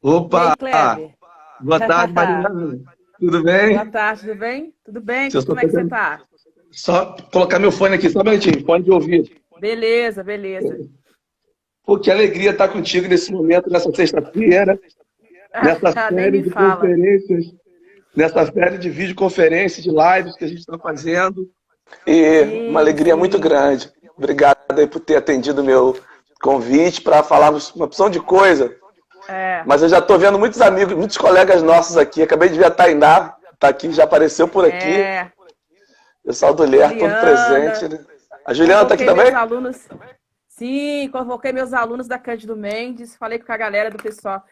E aí, Opa! Kleber? Boa tarde, Mariana. Tudo Boa bem? tarde, tudo bem? Tudo bem? Se eu só, Como é tô que você tendo- tá? só colocar meu fone aqui, só um minutinho, fone de ouvido. Beleza, beleza. Pô, que alegria estar contigo nesse momento, nessa sexta-feira, nessa Nem série me de fala. conferências, nessa série de videoconferências, de lives que a gente está fazendo. E uma Sim, alegria muito sim. grande. Obrigado aí por ter atendido o meu convite para falarmos uma opção de coisa. É, Mas eu já estou vendo muitos amigos, muitos colegas nossos aqui. Acabei de ver a Tainá, tá aqui, já apareceu por aqui. é. O pessoal do Ler todo presente, Juliana, né? A Juliana tá aqui convoquei meus também? alunos. Sim, convoquei meus alunos da Cândido Mendes. Falei com a galera do pessoal,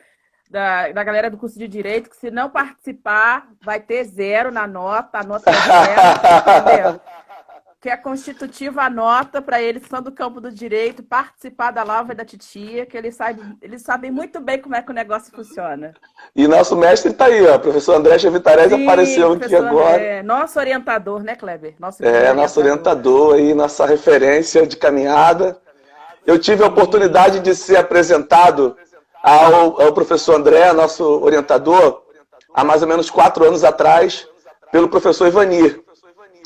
da galera do curso de Direito, que se não participar, vai ter zero na nota, a nota é zero, entendeu? Que é constitutiva a nota para eles que são do campo do direito participar da Lavra da Titia, que eles sabem muito bem como é que o negócio funciona. E nosso mestre está aí, ó. O professor André Chavitarese Sim, apareceu aqui professor agora. André, nosso orientador, né, Kleber? Nosso grande É nosso orientador. orientador aí, nossa referência de caminhada. Eu tive a Sim. oportunidade de ser apresentado ao professor André, nosso orientador, há mais ou menos 4 anos atrás, pelo professor Ivanir.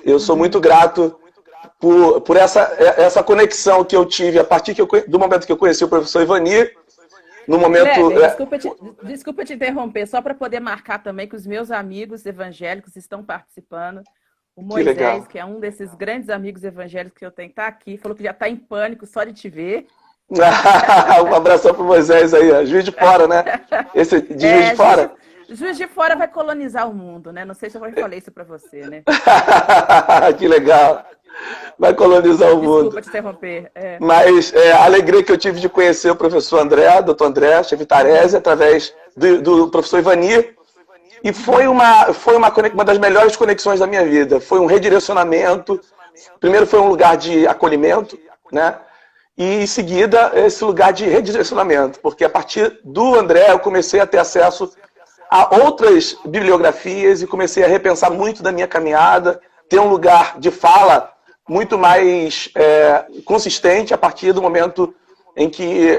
Eu sou muito Uhum. grato por essa conexão que eu tive a partir do momento que eu conheci o professor Ivanir, no momento. Kleber, desculpa te interromper, só para poder marcar também que os meus amigos evangélicos estão participando. O Que legal. Moisés, que é um desses grandes amigos evangélicos que eu tenho, está aqui, falou que já está em pânico só de te ver. Um abração pro Moisés aí, ó. Juiz de Fora, né? Esse de Juiz de É, Fora? Juiz de Fora vai colonizar o mundo, né? Não sei se eu já falei isso para você, né? Que legal. Vai colonizar o mundo. Desculpa te interromper. É. Mas a alegria que eu tive de conhecer o professor André, doutor André Chevitarese, Uhum. através do professor Ivanir. E Uhum. uma das melhores conexões da minha vida. Foi um redirecionamento. Primeiro foi um lugar de acolhimento, né? E em seguida esse lugar de redirecionamento, porque a partir do André eu comecei a ter acesso a outras bibliografias e comecei a repensar muito da minha caminhada, ter um lugar de fala muito mais consistente a partir do momento em que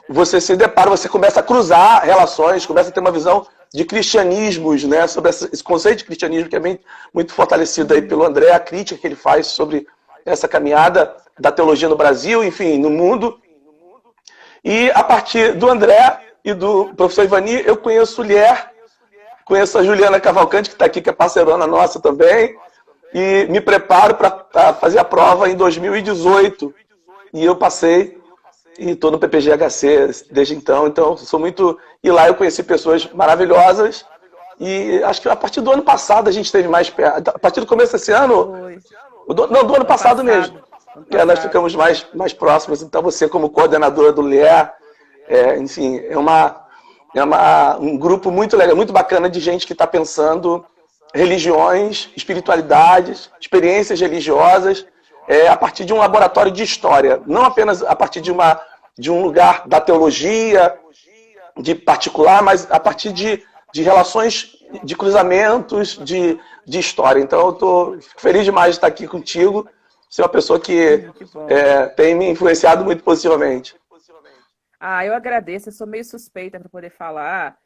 você se depara, você começa a cruzar relações, começa a ter uma visão de cristianismos, né, sobre esse conceito de cristianismo que é bem, muito fortalecido aí pelo Uhum. André, a crítica que ele faz sobre essa caminhada da teologia no Brasil, enfim, no mundo. E a partir do André e do professor Ivani, eu conheço o Lier, conheço a Juliana Cavalcante, que está aqui, que é parceirona nossa também, e me preparo para fazer a prova em 2018. E eu passei e estou no PPG-HC desde então. Então, sou muito. E lá eu conheci pessoas maravilhosas. E acho que a partir do ano passado a gente esteve mais perto. A partir do começo desse ano. Foi. Não, do ano Ano passado mesmo. passado. Ano Nós passado. ficamos mais próximos. Então, você, como coordenadora do LER, enfim, um grupo muito legal, muito bacana de gente que está pensando religiões, espiritualidades, experiências religiosas, a partir de um laboratório de história, não apenas a partir de um lugar da teologia, de particular, mas a partir de relações, de cruzamentos, de história. Então, eu estou feliz demais de estar aqui contigo. Você é uma pessoa que Que bom. tem me influenciado muito positivamente. Ah, eu agradeço. Eu sou meio suspeita para poder falar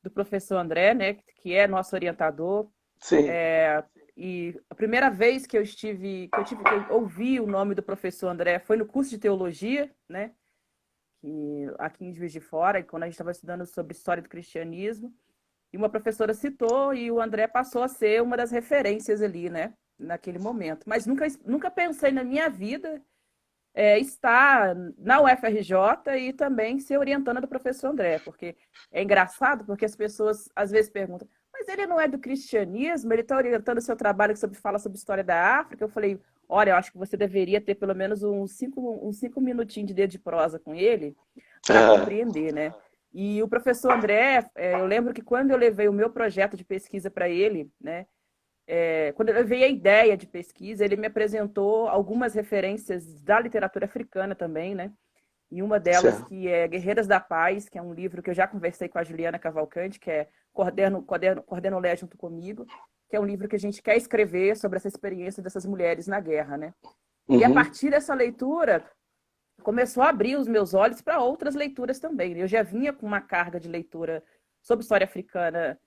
do professor André, né, que é nosso orientador. Sim, E a primeira vez que eu ouvi o nome do professor André foi no curso de teologia, né, aqui em Juiz de Fora, quando a gente estava estudando sobre história do cristianismo. E uma professora citou e o André passou a ser uma das referências ali, né, naquele momento. Mas nunca pensei na minha vida estar na UFRJ e também ser orientanda do professor André, porque é engraçado, porque as pessoas às vezes perguntam, mas ele não é do cristianismo, ele está orientando o seu trabalho que fala sobre história da África. Eu falei, olha, eu acho que você deveria ter pelo menos uns cinco minutinhos de dedo de prosa com ele para compreender, né? E o professor André, eu lembro que quando eu levei o meu projeto de pesquisa para ele, né, quando eu levei a ideia de pesquisa, ele me apresentou algumas referências da literatura africana também, né? E uma delas certo. que é Guerreiras da Paz, que é um livro que eu já conversei com a Juliana Cavalcante, que é Coordeno Lé junto comigo, que é um livro que a gente quer escrever sobre essa experiência dessas mulheres na guerra, né? E a Uhum. partir dessa leitura, começou a abrir os meus olhos para outras leituras também. Eu já vinha com uma carga de leitura sobre história africana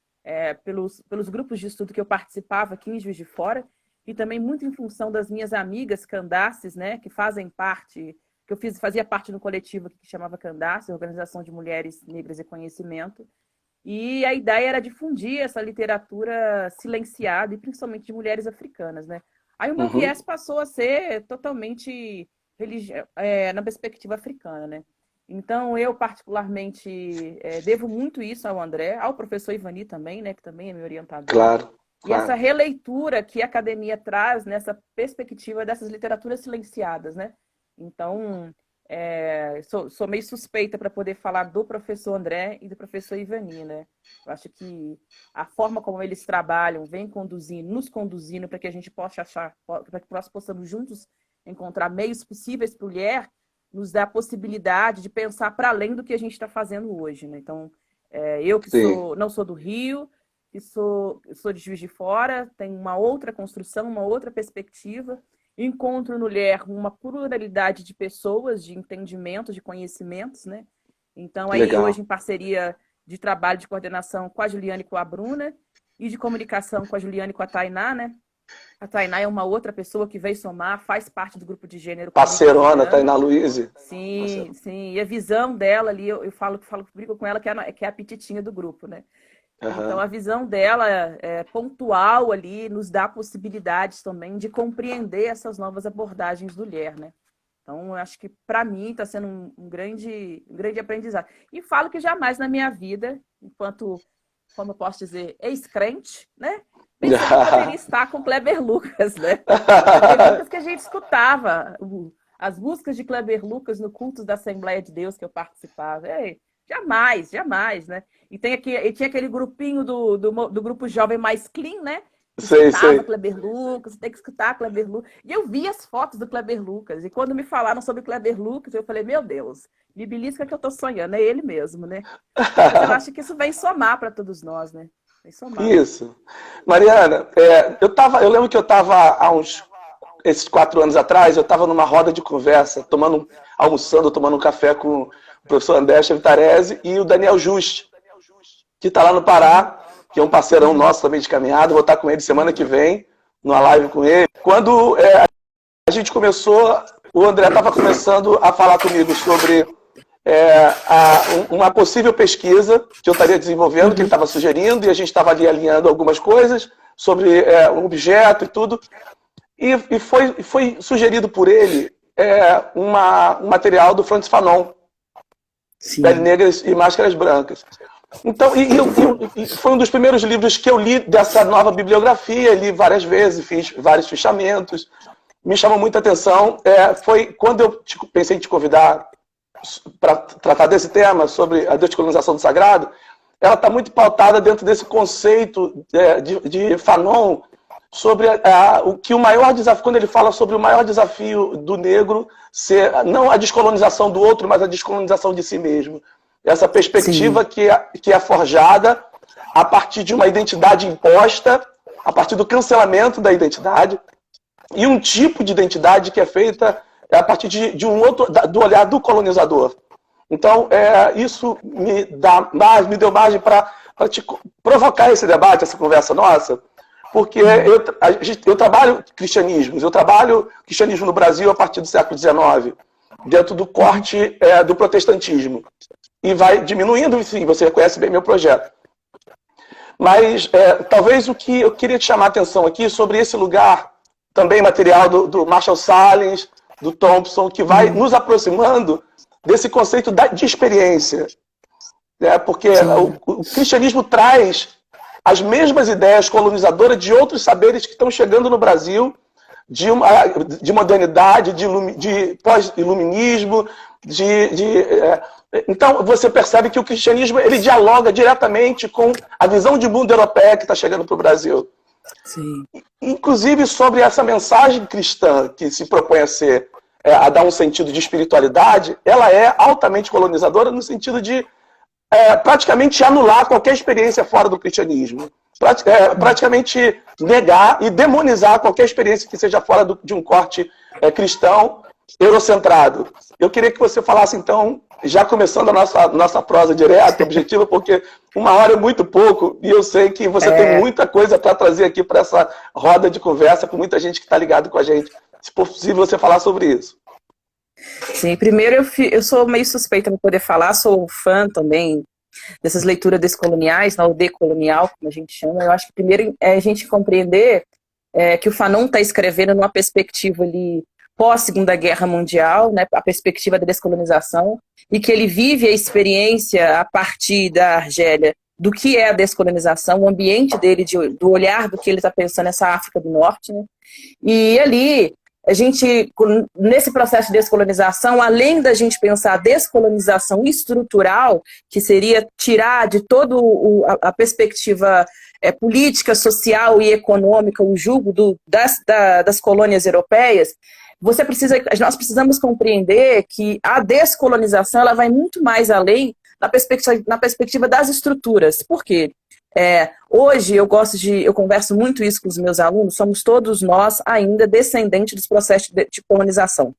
pelos grupos de estudo que eu participava aqui em Juiz de Fora, e também muito em função das minhas amigas Candaces, né, que fazem parte, que eu fazia parte de um coletivo que chamava Candace, Organização de Mulheres Negras e Conhecimento, e a ideia era difundir essa literatura silenciada, e principalmente de mulheres africanas, né? Aí o meu viés passou a ser totalmente na perspectiva africana, né? Então, eu particularmente devo muito isso ao André, ao professor Ivani também, né, que também é meu orientador. Claro. E essa releitura que a academia traz nessa perspectiva dessas literaturas silenciadas, né? Então, sou meio suspeita para poder falar do professor André e do professor Ivani, né? Eu acho que a forma como eles trabalham vem nos conduzindo para que a gente possa para que nós possamos juntos encontrar meios possíveis para a mulher, nos dá a possibilidade de pensar para além do que a gente está fazendo hoje, né? Então, eu que não sou do Rio, que sou de Juiz de Fora, tenho uma outra construção, uma outra perspectiva, encontro no LER uma pluralidade de pessoas, de entendimento, de conhecimentos, né? Então, aí Legal. hoje em parceria de trabalho de coordenação com a Juliane e com a Bruna, e de comunicação com a Juliane e com a Tainá, né? A Tainá é uma outra pessoa que veio somar, faz parte do grupo de gênero. Parceirona, Tainá Luiz. Sim, sim. E a visão dela ali, eu brigo com ela que é a pititinha do grupo, né? Então, a visão dela pontual ali nos dá possibilidades também de compreender essas novas abordagens do LER, né? Então, eu acho que, para mim, está sendo um grande aprendizado. E falo que jamais na minha vida, enquanto, como eu posso dizer, ex-crente, né? Pensei que eu poderia estar com Kleber Lucas, né? Kleber Lucas que a gente escutava, as músicas de Kleber Lucas no culto da Assembleia de Deus que eu participava. Jamais, jamais, né? E tinha aquele grupinho do grupo jovem mais clean, né? Sei. Kleber Lucas, tem que escutar Kleber Lucas. E eu vi as fotos do Kleber Lucas. E quando me falaram sobre Kleber Lucas, eu falei, meu Deus, me belisca que eu tô sonhando, é ele mesmo, né? Mas eu acho que isso vem somar para todos nós, né? Vem somar. Isso. Mariana, eu lembro que eu estava esses 4 anos atrás, eu estava numa roda de conversa, almoçando, tomando um café com o professor André Chevitarese e o Daniel Juste, que está lá no Pará, que é um parceirão nosso também de caminhada. Vou estar com ele semana que vem, numa live com ele. Quando a gente começou, o André estava começando a falar comigo sobre uma possível pesquisa que eu estaria desenvolvendo, que ele estava sugerindo, e a gente estava ali alinhando algumas coisas sobre um objeto e tudo. E foi sugerido por ele um material do Frantz Fanon, Pele Negras e Máscaras Brancas. Então, foi um dos primeiros livros que eu li dessa nova bibliografia, li várias vezes, fiz vários fichamentos, me chamou muita atenção. Foi quando eu pensei em te convidar para tratar desse tema, sobre a descolonização do sagrado, ela está muito pautada dentro desse conceito de Fanon, sobre o maior desafio, quando ele fala sobre o maior desafio do negro ser não a descolonização do outro, mas a descolonização de si mesmo. Essa perspectiva que é forjada a partir de uma identidade imposta, a partir do cancelamento da identidade, e um tipo de identidade que é feita a partir do olhar do colonizador. Então, isso me deu margem para te provocar esse debate, essa conversa nossa, porque eu trabalho cristianismos, eu trabalho cristianismo no Brasil a partir do século XIX, dentro do corte do protestantismo. E vai diminuindo, sim, você conhece bem meu projeto. Mas talvez o que eu queria te chamar a atenção aqui sobre esse lugar, também material do Marshall Sahlins, do Thompson, que vai nos aproximando desse conceito de experiência. Porque o cristianismo traz as mesmas ideias colonizadoras de outros saberes que estão chegando no Brasil, de modernidade, de pós-iluminismo, então você percebe que o cristianismo ele dialoga diretamente com a visão de mundo europeia que está chegando para o Brasil. Sim. Inclusive sobre essa mensagem cristã que se propõe a dar um sentido de espiritualidade, ela é altamente colonizadora no sentido de praticamente anular qualquer experiência fora do cristianismo. Praticamente negar e demonizar qualquer experiência que seja fora de um corte cristão, eurocentrado. Eu queria que você falasse, então, já começando a nossa prosa direta, objetiva, porque uma hora é muito pouco, e eu sei que você tem muita coisa para trazer aqui para essa roda de conversa com muita gente que está ligado com a gente. Se for possível você falar sobre isso. Sim, primeiro eu sou meio suspeita para poder falar, sou fã também dessas leituras descoloniais, ou decolonial, como a gente chama. Eu acho que primeiro é a gente compreender que o Fanon está escrevendo numa perspectiva ali pós-Segunda Guerra Mundial, né, a perspectiva da descolonização, e que ele vive a experiência a partir da Argélia do que é a descolonização, o ambiente dele, do olhar do que ele está pensando nessa África do Norte, né? E ali, a gente, nesse processo de descolonização, além da gente pensar a descolonização estrutural, que seria tirar de toda a perspectiva política, social e econômica o jugo das colônias europeias, nós precisamos compreender que a descolonização ela vai muito mais além na perspectiva das estruturas. Por quê? Hoje eu converso muito isso com os meus alunos, somos todos nós ainda descendentes dos processos de colonização.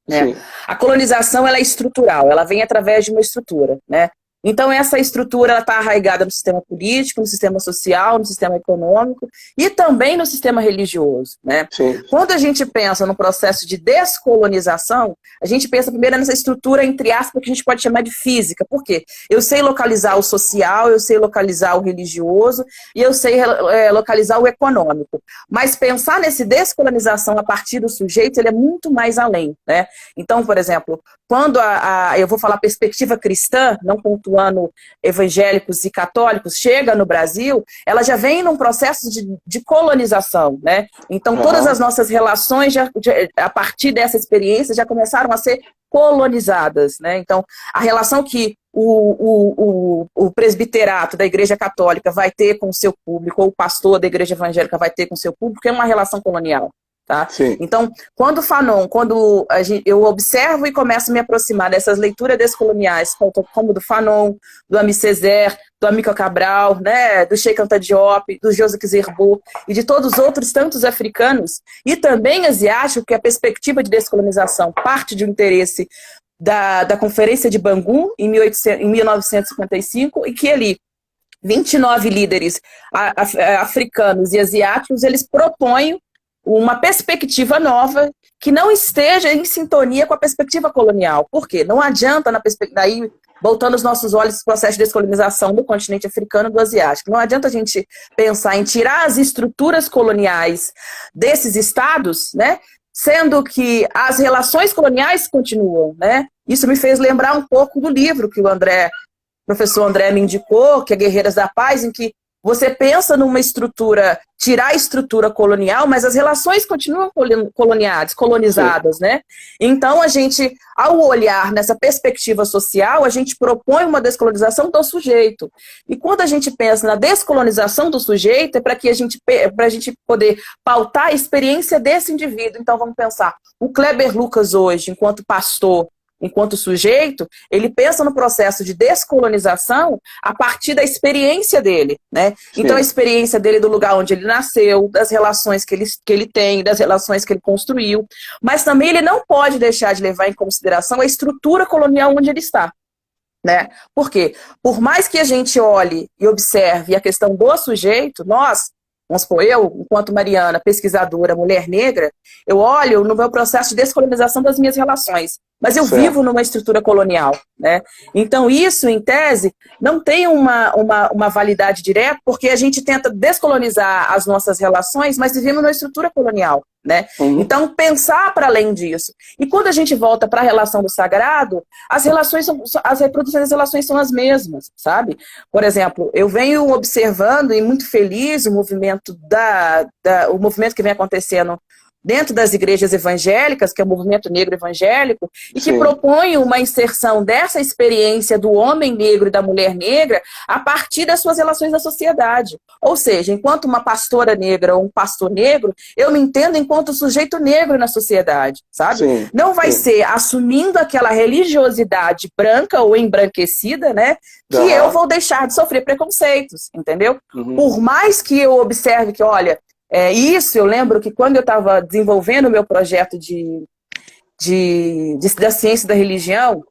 Né? A colonização ela é estrutural, ela vem através de uma estrutura, né? Então essa estrutura está arraigada no sistema político, no sistema social, no sistema econômico e também no sistema religioso, né? Quando a gente pensa no processo de descolonização, a gente pensa primeiro nessa estrutura, entre aspas, que a gente pode chamar de física. Por quê? Eu sei localizar o social, eu sei localizar o religioso e eu sei localizar o econômico. Mas pensar nesse descolonização a partir do sujeito, ele é muito mais além, né? Então, por exemplo, quando eu vou falar perspectiva cristã, não pontuando evangélicos e católicos, chega no Brasil, ela já vem num processo de colonização, né? Então, todas as nossas relações, a partir dessa experiência, já começaram a ser colonizadas, né? Então, a relação que o presbiterato da Igreja Católica vai ter com o seu público, ou o pastor da Igreja Evangélica vai ter com o seu público, é uma relação colonial. Tá? Então, quando eu observo e começo a me aproximar dessas leituras descoloniais, como do Fanon, do Ami Césaire, do Amílcar Cabral, né, do Cheikh Anta Diop, do Joseph Zerbo e de todos os outros tantos africanos, e também asiáticos, que a perspectiva de descolonização parte de um interesse da Conferência de Bangu, em 1955, e que ali 29 líderes africanos e asiáticos, eles propõem uma perspectiva nova que não esteja em sintonia com a perspectiva colonial. Por quê? Não adianta, daí, voltando os nossos olhos para o processo de descolonização do continente africano e do asiático, não adianta a gente pensar em tirar as estruturas coloniais desses estados, né, sendo que as relações coloniais continuam, né? Isso me fez lembrar um pouco do livro que o professor André me indicou, que é Guerreiras da Paz, em que você pensa numa estrutura, tirar a estrutura colonial, mas as relações continuam colonizadas, né? Então, a gente, ao olhar nessa perspectiva social, a gente propõe uma descolonização do sujeito. E quando a gente pensa na descolonização do sujeito, é para a gente poder pautar a experiência desse indivíduo. Então, vamos pensar, o Kleber Lucas hoje, enquanto pastor, enquanto sujeito, ele pensa no processo de descolonização a partir da experiência dele, né? Então, a experiência dele do lugar onde ele nasceu, das relações que ele tem, das relações que ele construiu, mas também ele não pode deixar de levar em consideração a estrutura colonial onde ele está, né? Por quê? Por mais que a gente olhe e observe a questão do sujeito, vamos supor, eu, enquanto Mariana, pesquisadora, mulher negra, eu olho no meu processo de descolonização das minhas relações, mas eu vivo numa estrutura colonial, né? Então isso, em tese, não tem uma validade direta, porque a gente tenta descolonizar as nossas relações, mas vivemos numa estrutura colonial, né? Então, pensar para além disso. E quando a gente volta para a relação do sagrado, as reproduções das relações são as mesmas, sabe? Por exemplo, eu venho observando e muito feliz o movimento o movimento que vem acontecendo dentro das igrejas evangélicas, que é o movimento negro evangélico, e que propõe uma inserção dessa experiência do homem negro e da mulher negra a partir das suas relações na sociedade. Ou seja, enquanto uma pastora negra ou um pastor negro, eu me entendo enquanto sujeito negro na sociedade, sabe? Não vai ser assumindo aquela religiosidade branca ou embranquecida, né, que eu vou deixar de sofrer preconceitos, entendeu? Por mais que eu observe que, olha, isso eu lembro que quando eu estava desenvolvendo o meu projeto de da ciência da religião,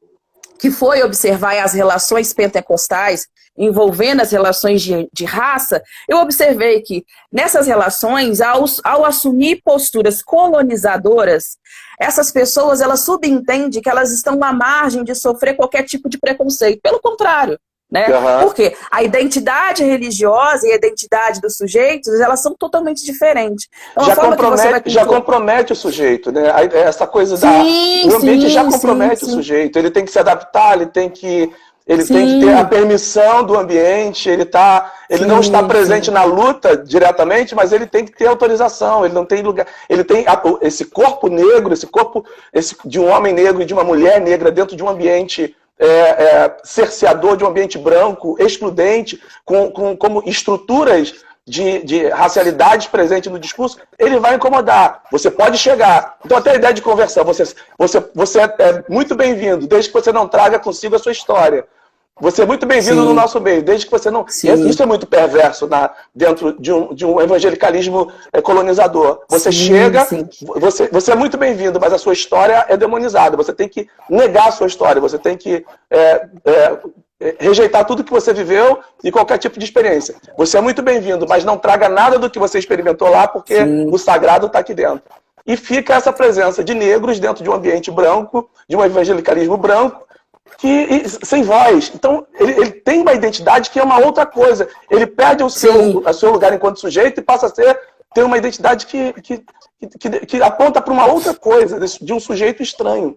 que foi observar as relações pentecostais envolvendo as relações de raça, eu observei que nessas relações, ao assumir posturas colonizadoras, essas pessoas, elas subentendem que elas estão à margem de sofrer qualquer tipo de preconceito. Pelo contrário, né? Uhum. Porque a identidade religiosa e a identidade dos sujeitos, elas são totalmente diferentes. Então, já compromete o sujeito, né? Essa coisa o ambiente já compromete o sujeito. Ele tem que se adaptar, ele tem que ter a permissão do ambiente, ele não está presente na luta diretamente, mas ele tem que ter autorização, ele não tem lugar, ele tem esse corpo negro, de um homem negro e de uma mulher negra dentro de um ambiente cerceador, de um ambiente branco, excludente, como estruturas de racialidades presentes no discurso, ele vai incomodar. Você pode chegar. Então, até a ideia de conversão. Você é muito bem-vindo, desde que você não traga consigo a sua história. Você é muito bem-vindo no nosso meio, desde que você não... Isso é muito perverso dentro de um evangelicalismo colonizador. Você chega, você é muito bem-vindo, mas a sua história é demonizada. Você tem que negar a sua história, você tem que rejeitar tudo que você viveu e qualquer tipo de experiência. Você é muito bem-vindo, mas não traga nada do que você experimentou lá, porque o sagrado está aqui dentro. E fica essa presença de negros dentro de um ambiente branco, de um evangelicalismo branco, sem voz. Então, ele tem uma identidade que é uma outra coisa. Ele perde o seu lugar enquanto sujeito e passa a ter uma identidade que aponta para uma outra coisa, de um sujeito estranho.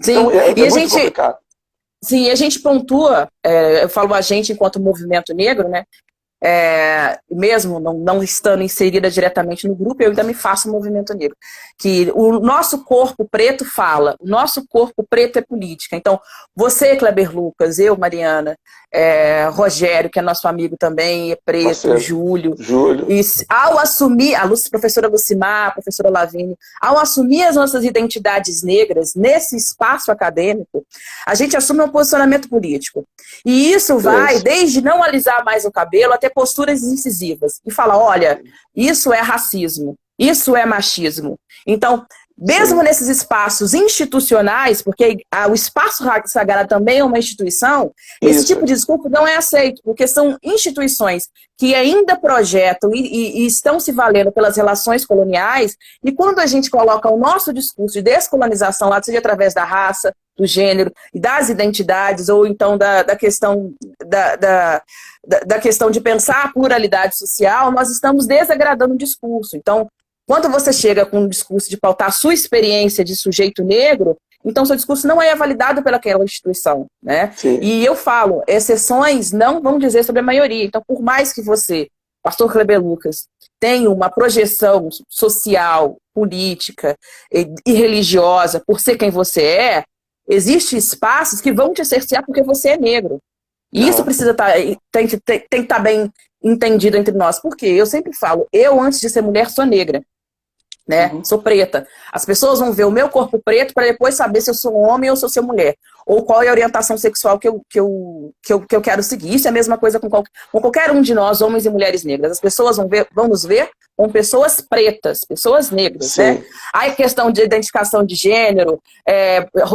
Então, muito complicado. Sim, a gente pontua, eu falo a gente enquanto movimento negro, né? Mesmo não estando inserida diretamente no grupo, eu ainda me faço um movimento negro. Que o nosso corpo preto fala, o nosso corpo preto é política. Então, você, Kleber Lucas, eu, Mariana, Rogério, que é nosso amigo também, é preto, Júlio. E ao assumir, a professora Lucimar, a professora Lavínia, ao assumir as nossas identidades negras nesse espaço acadêmico, a gente assume um posicionamento político. E isso vai desde não alisar mais o cabelo até posturas incisivas. E falar, olha, isso é racismo, isso é machismo. Então, mesmo nesses espaços institucionais, porque o espaço sagrado também é uma instituição, esse tipo de discurso não é aceito, porque são instituições que ainda projetam e estão se valendo pelas relações coloniais, e quando a gente coloca o nosso discurso de descolonização lá, seja através da raça, do gênero e das identidades, ou então da questão da questão de pensar a pluralidade social, nós estamos desagradando o discurso. Então, quando você chega com um discurso de pautar a sua experiência de sujeito negro, então seu discurso não é validado pelaquela instituição, né? E eu falo, exceções não vão dizer sobre a maioria. Então, por mais que você, pastor Kleber Lucas, tenha uma projeção social, política e religiosa por ser quem você existem espaços que vão te cercear porque você é negro. E isso precisa tem que estar bem entendido entre nós. Porque eu sempre falo, eu antes de ser mulher sou negra. Né? Sou preta. As pessoas vão ver o meu corpo preto para depois saber se eu sou homem ou se eu sou mulher. Ou qual é a orientação sexual que eu quero seguir. Isso é a mesma coisa com qualquer um de nós, homens e mulheres negras. As pessoas vão nos ver como pessoas pretas, pessoas negras. Né? Aí a questão de identificação de gênero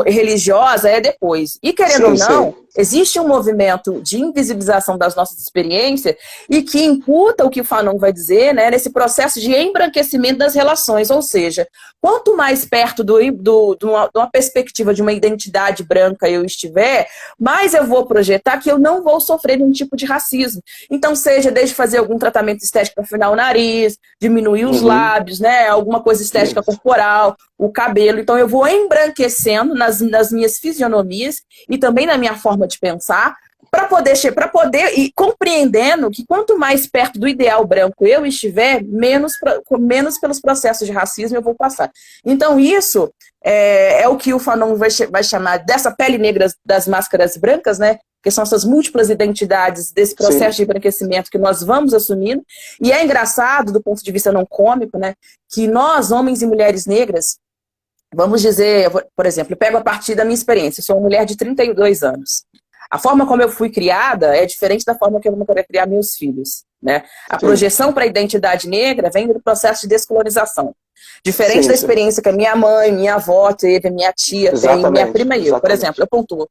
religiosa é depois. E querendo ou não, existe um movimento de invisibilização das nossas experiências e que imputa o que o Fanon vai dizer, né, nesse processo de embranquecimento das relações. Ou seja, quanto mais perto de uma perspectiva de uma identidade branca eu estiver, mais eu vou projetar que eu não vou sofrer nenhum tipo de racismo. Então, seja desde fazer algum tratamento estético para afinar o nariz, diminuir os lábios, né, alguma coisa estética corporal, o cabelo. Então, eu vou embranquecendo nas minhas fisionomias e também na minha forma de pensar, para poder ir compreendendo que quanto mais perto do ideal branco eu estiver, menos pelos processos de racismo eu vou passar. Então isso é o que o Fanon vai chamar dessa pele negra das máscaras brancas, né? Que são essas múltiplas identidades desse processo de embranquecimento que nós vamos assumindo. E é engraçado, do ponto de vista não cômico, né? Que nós, homens e mulheres negras, vamos dizer, por exemplo, eu pego a partir da minha experiência, eu sou uma mulher de 32 anos. A forma como eu fui criada é diferente da forma que eu vou querer criar meus filhos. Né? A projeção para a identidade negra vem do processo de descolonização. Diferente Sim, da sim. experiência que a minha mãe, minha avó teve, minha tia tem, minha prima e eu, por exemplo, eu pontuo.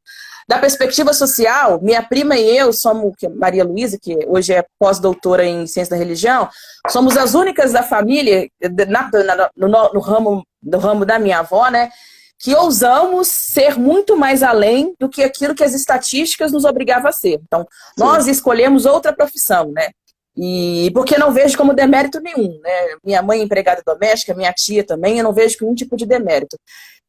Da perspectiva social, minha prima e eu somos, Maria Luísa, que hoje é pós-doutora em Ciência da Religião, somos as únicas da família, no ramo da minha avó, né, que ousamos ser muito mais além do que aquilo que as estatísticas nos obrigavam a ser. Então, nós escolhemos outra profissão, né? E porque não vejo como demérito nenhum, né? Minha mãe é empregada doméstica, minha tia também, eu não vejo nenhum tipo de demérito.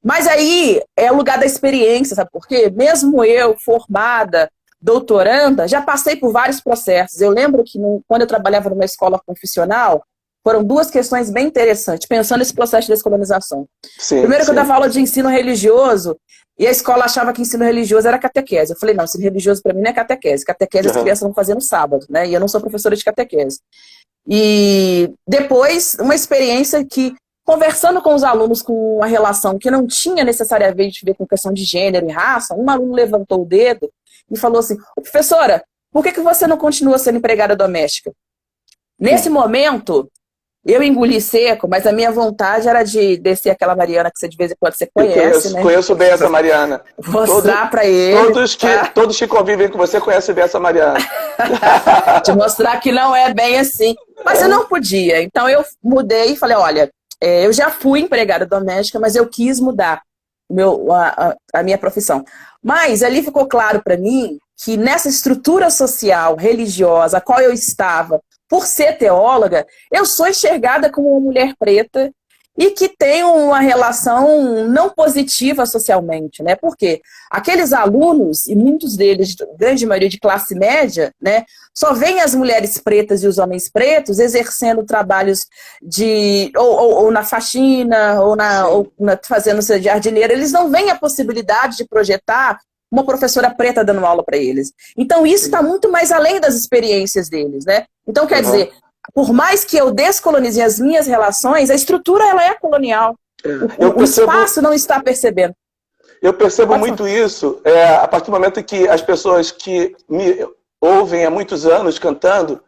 Mas aí é o lugar da experiência, sabe por quê? Mesmo eu, formada, doutoranda, já passei por vários processos. Eu lembro que quando eu trabalhava numa escola confessional, foram duas questões bem interessantes, pensando nesse processo de descolonização. Primeiro, que eu dava aula de ensino religioso, e a escola achava que ensino religioso era catequese. Eu falei, não, ensino religioso para mim não é catequese. Catequese as crianças vão fazer no sábado, né? E eu não sou professora de catequese. E depois, uma experiência que, conversando com os alunos com uma relação que não tinha necessariamente a ver com questão de gênero e raça, um aluno levantou o dedo e falou assim, professora, por que você não continua sendo empregada doméstica? Nesse momento, eu engoli seco, mas a minha vontade era de descer aquela Mariana que você de vez em quando você conhece, né? Conheço bem essa Mariana. Mostrar para ele. Todos que convivem com você conhecem bem essa Mariana. De mostrar que não é bem assim. Mas eu não podia. Então eu mudei e falei, olha, eu já fui empregada doméstica, mas eu quis mudar a minha profissão. Mas ali ficou claro para mim que nessa estrutura social, religiosa, a qual eu estava, por ser teóloga, eu sou enxergada como uma mulher preta e que tem uma relação não positiva socialmente, né? Porque aqueles alunos, e muitos deles, grande maioria de classe média, né, só veem as mulheres pretas e os homens pretos exercendo trabalhos ou na faxina, ou fazendo ser jardineira. Eles não veem a possibilidade de projetar uma professora preta dando aula para eles. Então, isso está muito mais além das experiências deles, né? Então, quer dizer, por mais que eu descolonize as minhas relações, a estrutura ela é colonial. O espaço não está percebendo. Eu percebo muito isso a partir do momento que as pessoas que me ouvem há muitos anos cantando,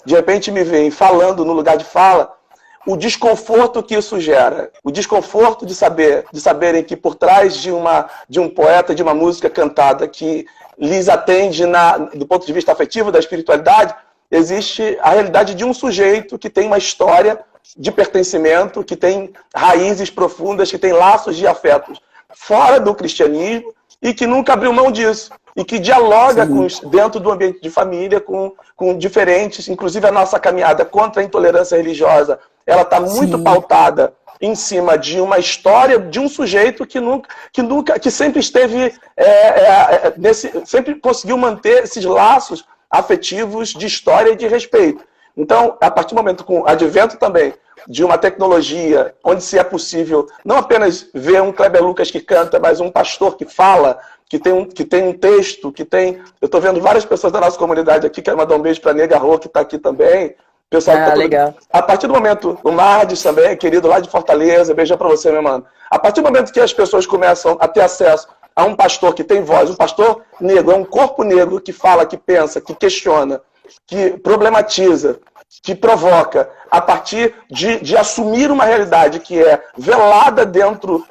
de repente me veem falando no lugar de fala, o desconforto que isso gera, o desconforto de saberem que por trás de um poeta, de uma música cantada que lhes atende do ponto de vista afetivo, da espiritualidade, existe a realidade de um sujeito que tem uma história de pertencimento, que tem raízes profundas, que tem laços de afetos fora do cristianismo e que nunca abriu mão disso. E que dialoga dentro do ambiente de família com diferentes, inclusive a nossa caminhada contra a intolerância religiosa, ela está muito pautada em cima de uma história de um sujeito que sempre esteve sempre conseguiu manter esses laços afetivos de história e de respeito. Então, a partir do momento, com o advento também de uma tecnologia onde se é possível não apenas ver um Kleber Lucas que canta, mas um pastor que fala, que tem um texto, eu estou vendo várias pessoas da nossa comunidade aqui, quero mandar um beijo para a Nega Rô, que está aqui também. Pessoal, legal. A partir do momento, o Mardes também, querido lá de Fortaleza, beijão para você, meu mano. A partir do momento que as pessoas começam a ter acesso a um pastor que tem voz, um pastor negro, é um corpo negro que fala, que pensa, que questiona, que problematiza, que provoca, a partir de assumir uma realidade que é velada dentro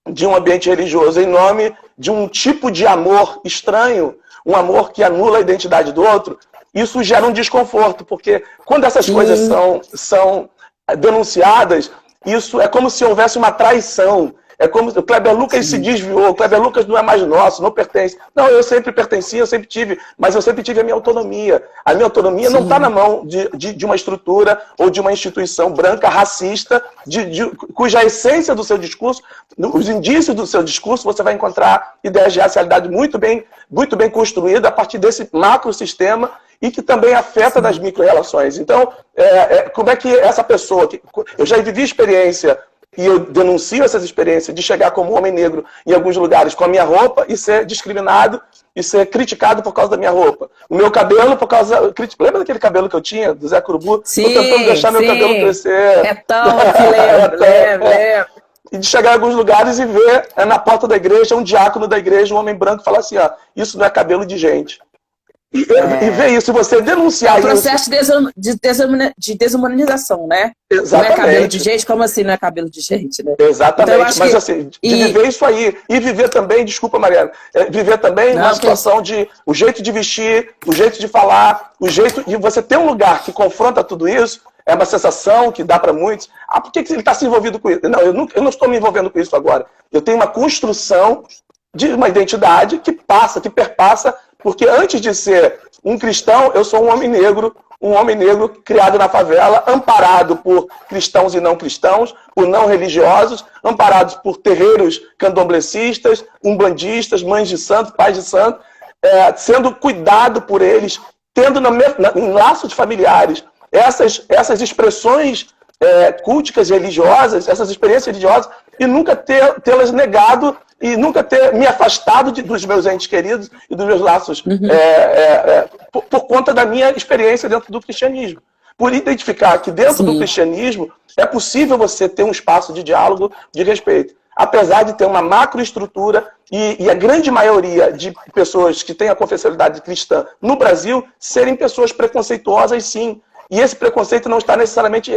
de um ambiente religioso em nome de um tipo de amor estranho, um amor que anula a identidade do outro, isso gera um desconforto, porque quando essas coisas são denunciadas, isso é como se houvesse uma traição. É como o Kleber Lucas se desviou, o Kleber Lucas não é mais nosso, não pertence. Não, eu sempre pertencia, eu sempre tive, mas eu sempre tive a minha autonomia. A minha autonomia não está na mão de uma estrutura ou de uma instituição branca, racista, cuja essência do seu discurso, os indícios do seu discurso, você vai encontrar ideias de racialidade muito bem construída a partir desse macrosistema e que também afeta das micro-relações. Então, como é que essa pessoa... Eu já vivi experiência... E eu denuncio essas experiências de chegar como homem negro em alguns lugares com a minha roupa e ser discriminado e ser criticado por causa da minha roupa. O meu cabelo por causa... Lembra daquele cabelo que eu tinha, do Zé Curubu? Sim, tô tentando deixar meu cabelo crescer. É tão que lembro. E de chegar em alguns lugares e ver na porta da igreja, um diácono da igreja, um homem branco, falar assim, ó, isso não é cabelo de gente. E ver isso, você É denunciar um isso. processo de desumanização, né? Não é cabelo de Exatamente. gente? Como assim não é cabelo de gente, né? Então eu Exatamente, acho mas que... assim, de E... viver isso aí, e viver também, desculpa, Mariana, viver também uma Não, que isso. situação de o jeito de vestir, o jeito de falar, o jeito de você ter um lugar que confronta tudo isso, é uma sensação que dá para muitos. Ah, por que ele está se envolvido com isso? Não, eu não estou me envolvendo com isso agora. Eu tenho uma construção de uma identidade que passa, que perpassa, porque antes de ser um cristão, eu sou um homem negro criado na favela, amparado por cristãos e não cristãos, por não religiosos, amparados por terreiros candomblecistas, umbandistas, mães de santo, pais de santo, sendo cuidado por eles, tendo em laços familiares essas expressões culticas religiosas, essas experiências religiosas, e nunca tê-las negado e nunca ter me afastado dos meus entes queridos e dos meus laços por conta da minha experiência dentro do cristianismo. Por identificar que dentro do cristianismo é possível você ter um espaço de diálogo, de respeito. Apesar de ter uma macroestrutura e a grande maioria de pessoas que têm a confessionalidade cristã no Brasil serem pessoas preconceituosas, sim. E esse preconceito não está necessariamente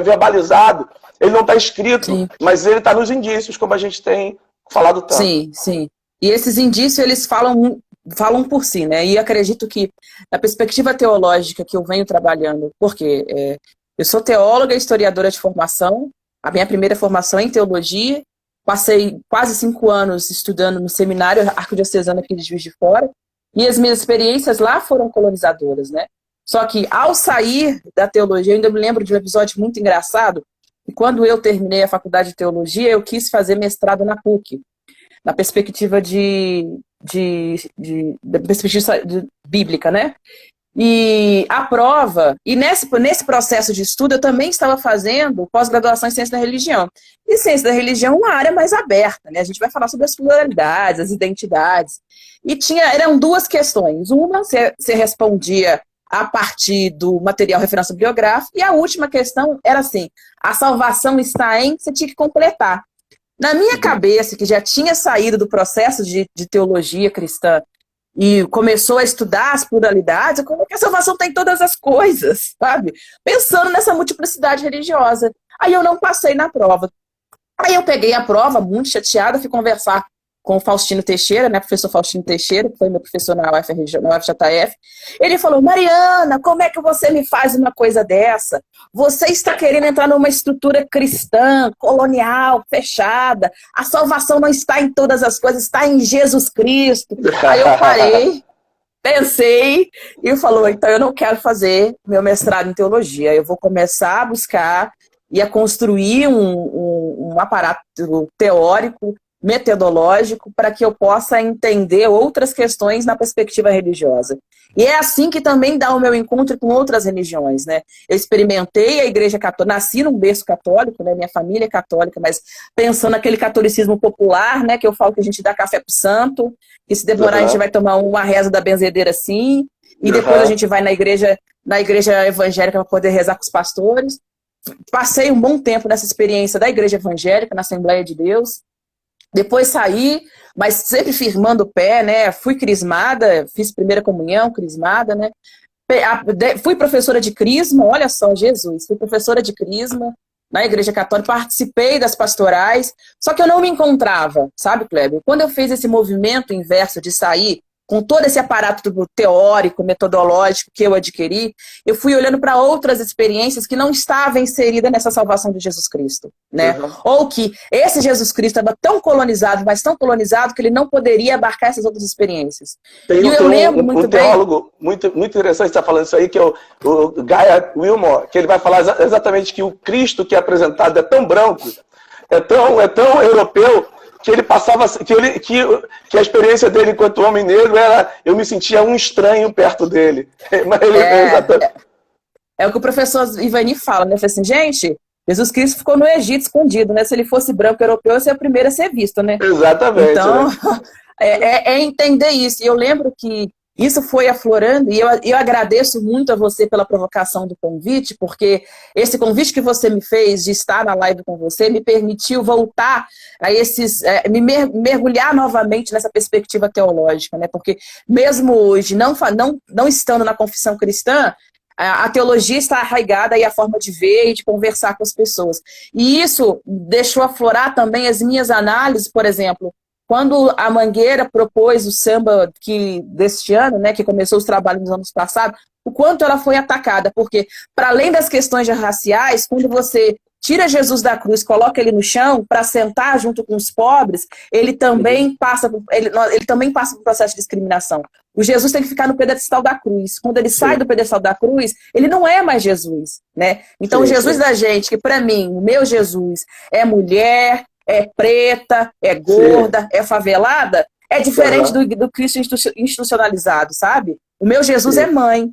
verbalizado, ele não está escrito, mas ele está nos indícios, como a gente tem falado tanto. Sim, sim. E esses indícios, eles falam por si, né? E acredito que, na perspectiva teológica que eu venho trabalhando, porque eu sou teóloga e historiadora de formação, a minha primeira formação é em teologia, passei quase 5 anos estudando no seminário arquidiocesano aqui de Juiz de Fora, e as minhas experiências lá foram colonizadoras, né? Só que, ao sair da teologia, eu ainda me lembro de um episódio muito engraçado, e quando eu terminei a faculdade de teologia, eu quis fazer mestrado na PUC, na perspectiva da perspectiva bíblica, né? E a prova, e nesse processo de estudo, eu também estava fazendo pós-graduação em Ciência da Religião. E Ciência da Religião é uma área mais aberta, né? A gente vai falar sobre as pluralidades, as identidades. E eram 2 questões. Uma, você respondia a partir do material referência bibliográfica, e a última questão era assim, a salvação está em, você tinha que completar. Na minha cabeça, que já tinha saído do processo de teologia cristã e começou a estudar as pluralidades, como que a salvação está em todas as coisas, sabe? Pensando nessa multiplicidade religiosa. Aí eu não passei na prova. Aí eu peguei a prova, muito chateada, fui conversar com o Faustino Teixeira, né, professor Faustino Teixeira, que foi meu professor na UFJF. Ele falou, Mariana, como é que você me faz uma coisa dessa? Você está querendo entrar numa estrutura cristã, colonial, fechada. A salvação não está em todas as coisas, está em Jesus Cristo. Aí eu parei, pensei, e falou, então eu não quero fazer meu mestrado em teologia. Eu vou começar a buscar e a construir um aparato teórico, metodológico, para que eu possa entender outras questões na perspectiva religiosa. E é assim que também dá o meu encontro com outras religiões, né? Eu experimentei a igreja católica, nasci num berço católico, né? Minha família é católica, mas pensando naquele catolicismo popular, né? Que eu falo que a gente dá café pro santo, que se demorar a gente vai tomar uma reza da benzedeira assim, e depois a gente vai na igreja evangélica para poder rezar com os pastores. Passei um bom tempo nessa experiência da igreja evangélica, na Assembleia de Deus. Depois saí, mas sempre firmando o pé, né? Fui crismada, fiz primeira comunhão, crismada, né? Fui professora de crisma, olha só, Jesus, fui professora de crisma na Igreja Católica, participei das pastorais, só que eu não me encontrava, sabe, Kleber? Quando eu fiz esse movimento inverso de sair com todo esse aparato teórico, metodológico que eu adquiri, eu fui olhando para outras experiências que não estavam inseridas nessa salvação de Jesus Cristo, né? Ou que esse Jesus Cristo estava tão colonizado, mas tão colonizado, que ele não poderia abarcar essas outras experiências. Tem um teólogo muito interessante estar falando isso aí, que é o Guy Wilmore, que ele vai falar exatamente que o Cristo que é apresentado é tão branco, é tão europeu, que ele passava, que a experiência dele enquanto homem negro era, eu me sentia um estranho perto dele. Mas ele, é o que o professor Ivani fala, né? Ele fala assim, gente, Jesus Cristo ficou no Egito escondido, né? Se ele fosse branco europeu, ia ser o primeiro a ser visto, né? Exatamente. Então, né? é entender isso. E eu lembro que isso foi aflorando, e eu agradeço muito a você pela provocação do convite, porque esse convite que você me fez de estar na live com você me permitiu voltar a mergulhar novamente nessa perspectiva teológica, né? Porque mesmo hoje, não estando na confissão cristã, a teologia está arraigada aí a forma de ver e de conversar com as pessoas. E isso deixou aflorar também as minhas análises, por exemplo, quando a Mangueira propôs o samba deste ano, né, que começou os trabalhos nos anos passados, o quanto ela foi atacada, porque para além das questões raciais, quando você tira Jesus da cruz, coloca ele no chão para sentar junto com os pobres, ele também passa por um processo de discriminação. O Jesus tem que ficar no pedestal da cruz. Quando ele sai do pedestal da cruz, ele não é mais Jesus, né? Então o Jesus da gente, que para mim, o meu Jesus é mulher, é preta, é gorda, é favelada, é diferente do Cristo institucionalizado, sabe? O meu Jesus é mãe,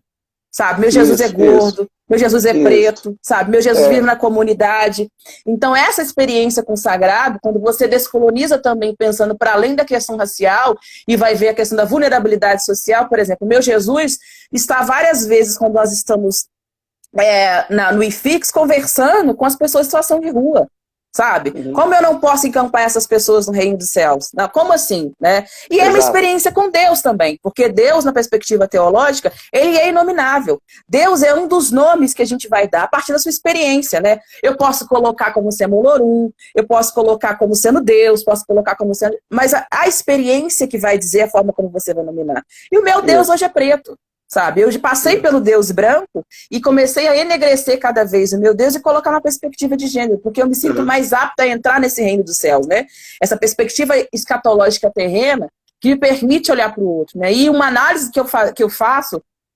sabe? Meu Jesus é gordo, meu Jesus é preto, sabe? Meu Jesus vive na comunidade. Então, essa experiência com o sagrado, quando você descoloniza também, pensando para além da questão racial, e vai ver a questão da vulnerabilidade social, por exemplo, meu Jesus está várias vezes, quando nós estamos no IFIX, conversando com as pessoas em situação de rua. Sabe? Como eu não posso encampar essas pessoas no reino dos céus? Não, como assim? Né? E é uma experiência com Deus também, porque Deus, na perspectiva teológica, ele é inominável. Deus é um dos nomes que a gente vai dar a partir da sua experiência, né? Eu posso colocar como sendo Olorum, eu posso colocar como sendo Deus, posso colocar como sendo... Mas a experiência que vai dizer a forma como você vai nominar. E o meu Deus hoje é preto. Sabe? Eu passei pelo Deus branco e comecei a enegrecer cada vez o meu Deus e colocar uma perspectiva de gênero, porque eu me sinto mais apta a entrar nesse reino dos céus, né? Essa perspectiva escatológica terrena que me permite olhar para o outro, né? E uma análise que eu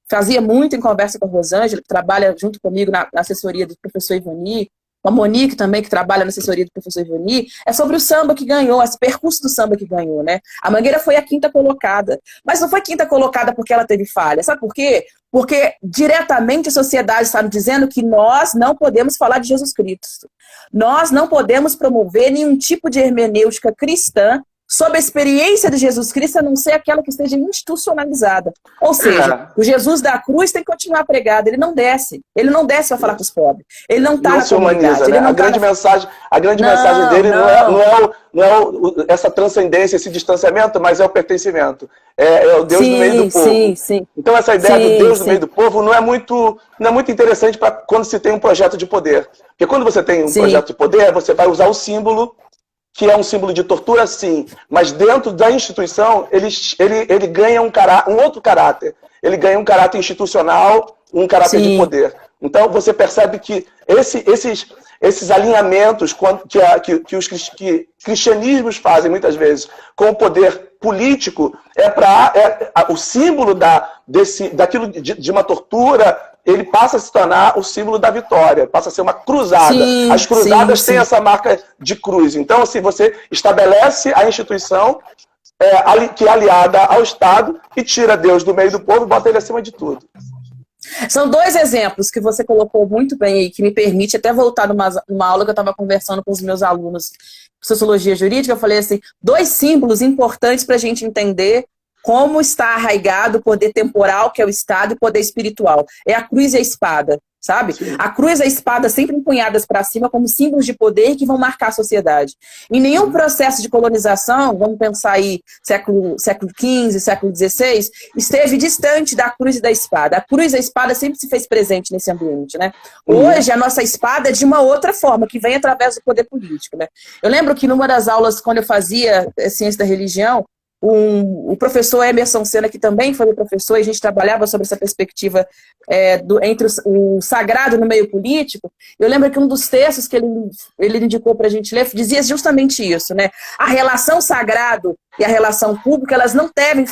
fazia muito em conversa com a Rosângela, que trabalha junto comigo na assessoria do professor Ivani, com a Monique também, que trabalha na assessoria do professor Ivani, é sobre o samba que ganhou, esse percurso do samba que ganhou, né? A Mangueira foi a 5ª colocada, mas não foi 5ª colocada porque ela teve falha, sabe por quê? Porque diretamente a sociedade está nos dizendo que nós não podemos falar de Jesus Cristo. Nós não podemos promover nenhum tipo de hermenêutica cristã sobre a experiência de Jesus Cristo, a não ser aquela que esteja institucionalizada. Ou seja, o Jesus da cruz tem que continuar pregado, ele não desce para falar com os pobres. Ele não está na comunidade. Né? A grande mensagem dele não é essa transcendência, esse distanciamento, mas é o pertencimento. É o Deus no meio do povo. Sim. Então essa ideia do Deus no meio do povo não é muito interessante para quando se tem um projeto de poder. Porque quando você tem um projeto de poder, você vai usar o símbolo, que é um símbolo de tortura, sim, mas dentro da instituição ele ganha um outro caráter. Ele ganha um caráter institucional, um caráter de poder. Então você percebe que esses alinhamentos que os cristianismos fazem muitas vezes com o poder político o símbolo daquilo de uma tortura. Ele passa a se tornar o símbolo da vitória, passa a ser uma cruzada. As cruzadas têm essa marca de cruz. Então, assim, você estabelece a instituição que é aliada ao Estado e tira Deus do meio do povo e bota ele acima de tudo. São 2 exemplos que você colocou muito bem aí, que me permite até voltar numa aula que eu estava conversando com os meus alunos de Sociologia Jurídica. Eu falei assim, 2 símbolos importantes para a gente entender como está arraigado o poder temporal, que é o Estado, e o poder espiritual. É a cruz e a espada, sabe? Sim. A cruz e a espada sempre empunhadas para cima como símbolos de poder que vão marcar a sociedade. Em nenhum processo de colonização, vamos pensar aí, século XV, século XVI, esteve distante da cruz e da espada. A cruz e a espada sempre se fez presente nesse ambiente, né? Hoje, a nossa espada é de uma outra forma, que vem através do poder político, né? Eu lembro que numa das aulas, quando eu fazia ciência da religião, o professor Emerson Senna, que também foi meu professor, e a gente trabalhava sobre essa perspectiva entre o sagrado no meio político. Eu lembro que um dos textos que ele indicou para a gente ler dizia justamente isso, né? A relação sagrado e a relação pública, elas não devem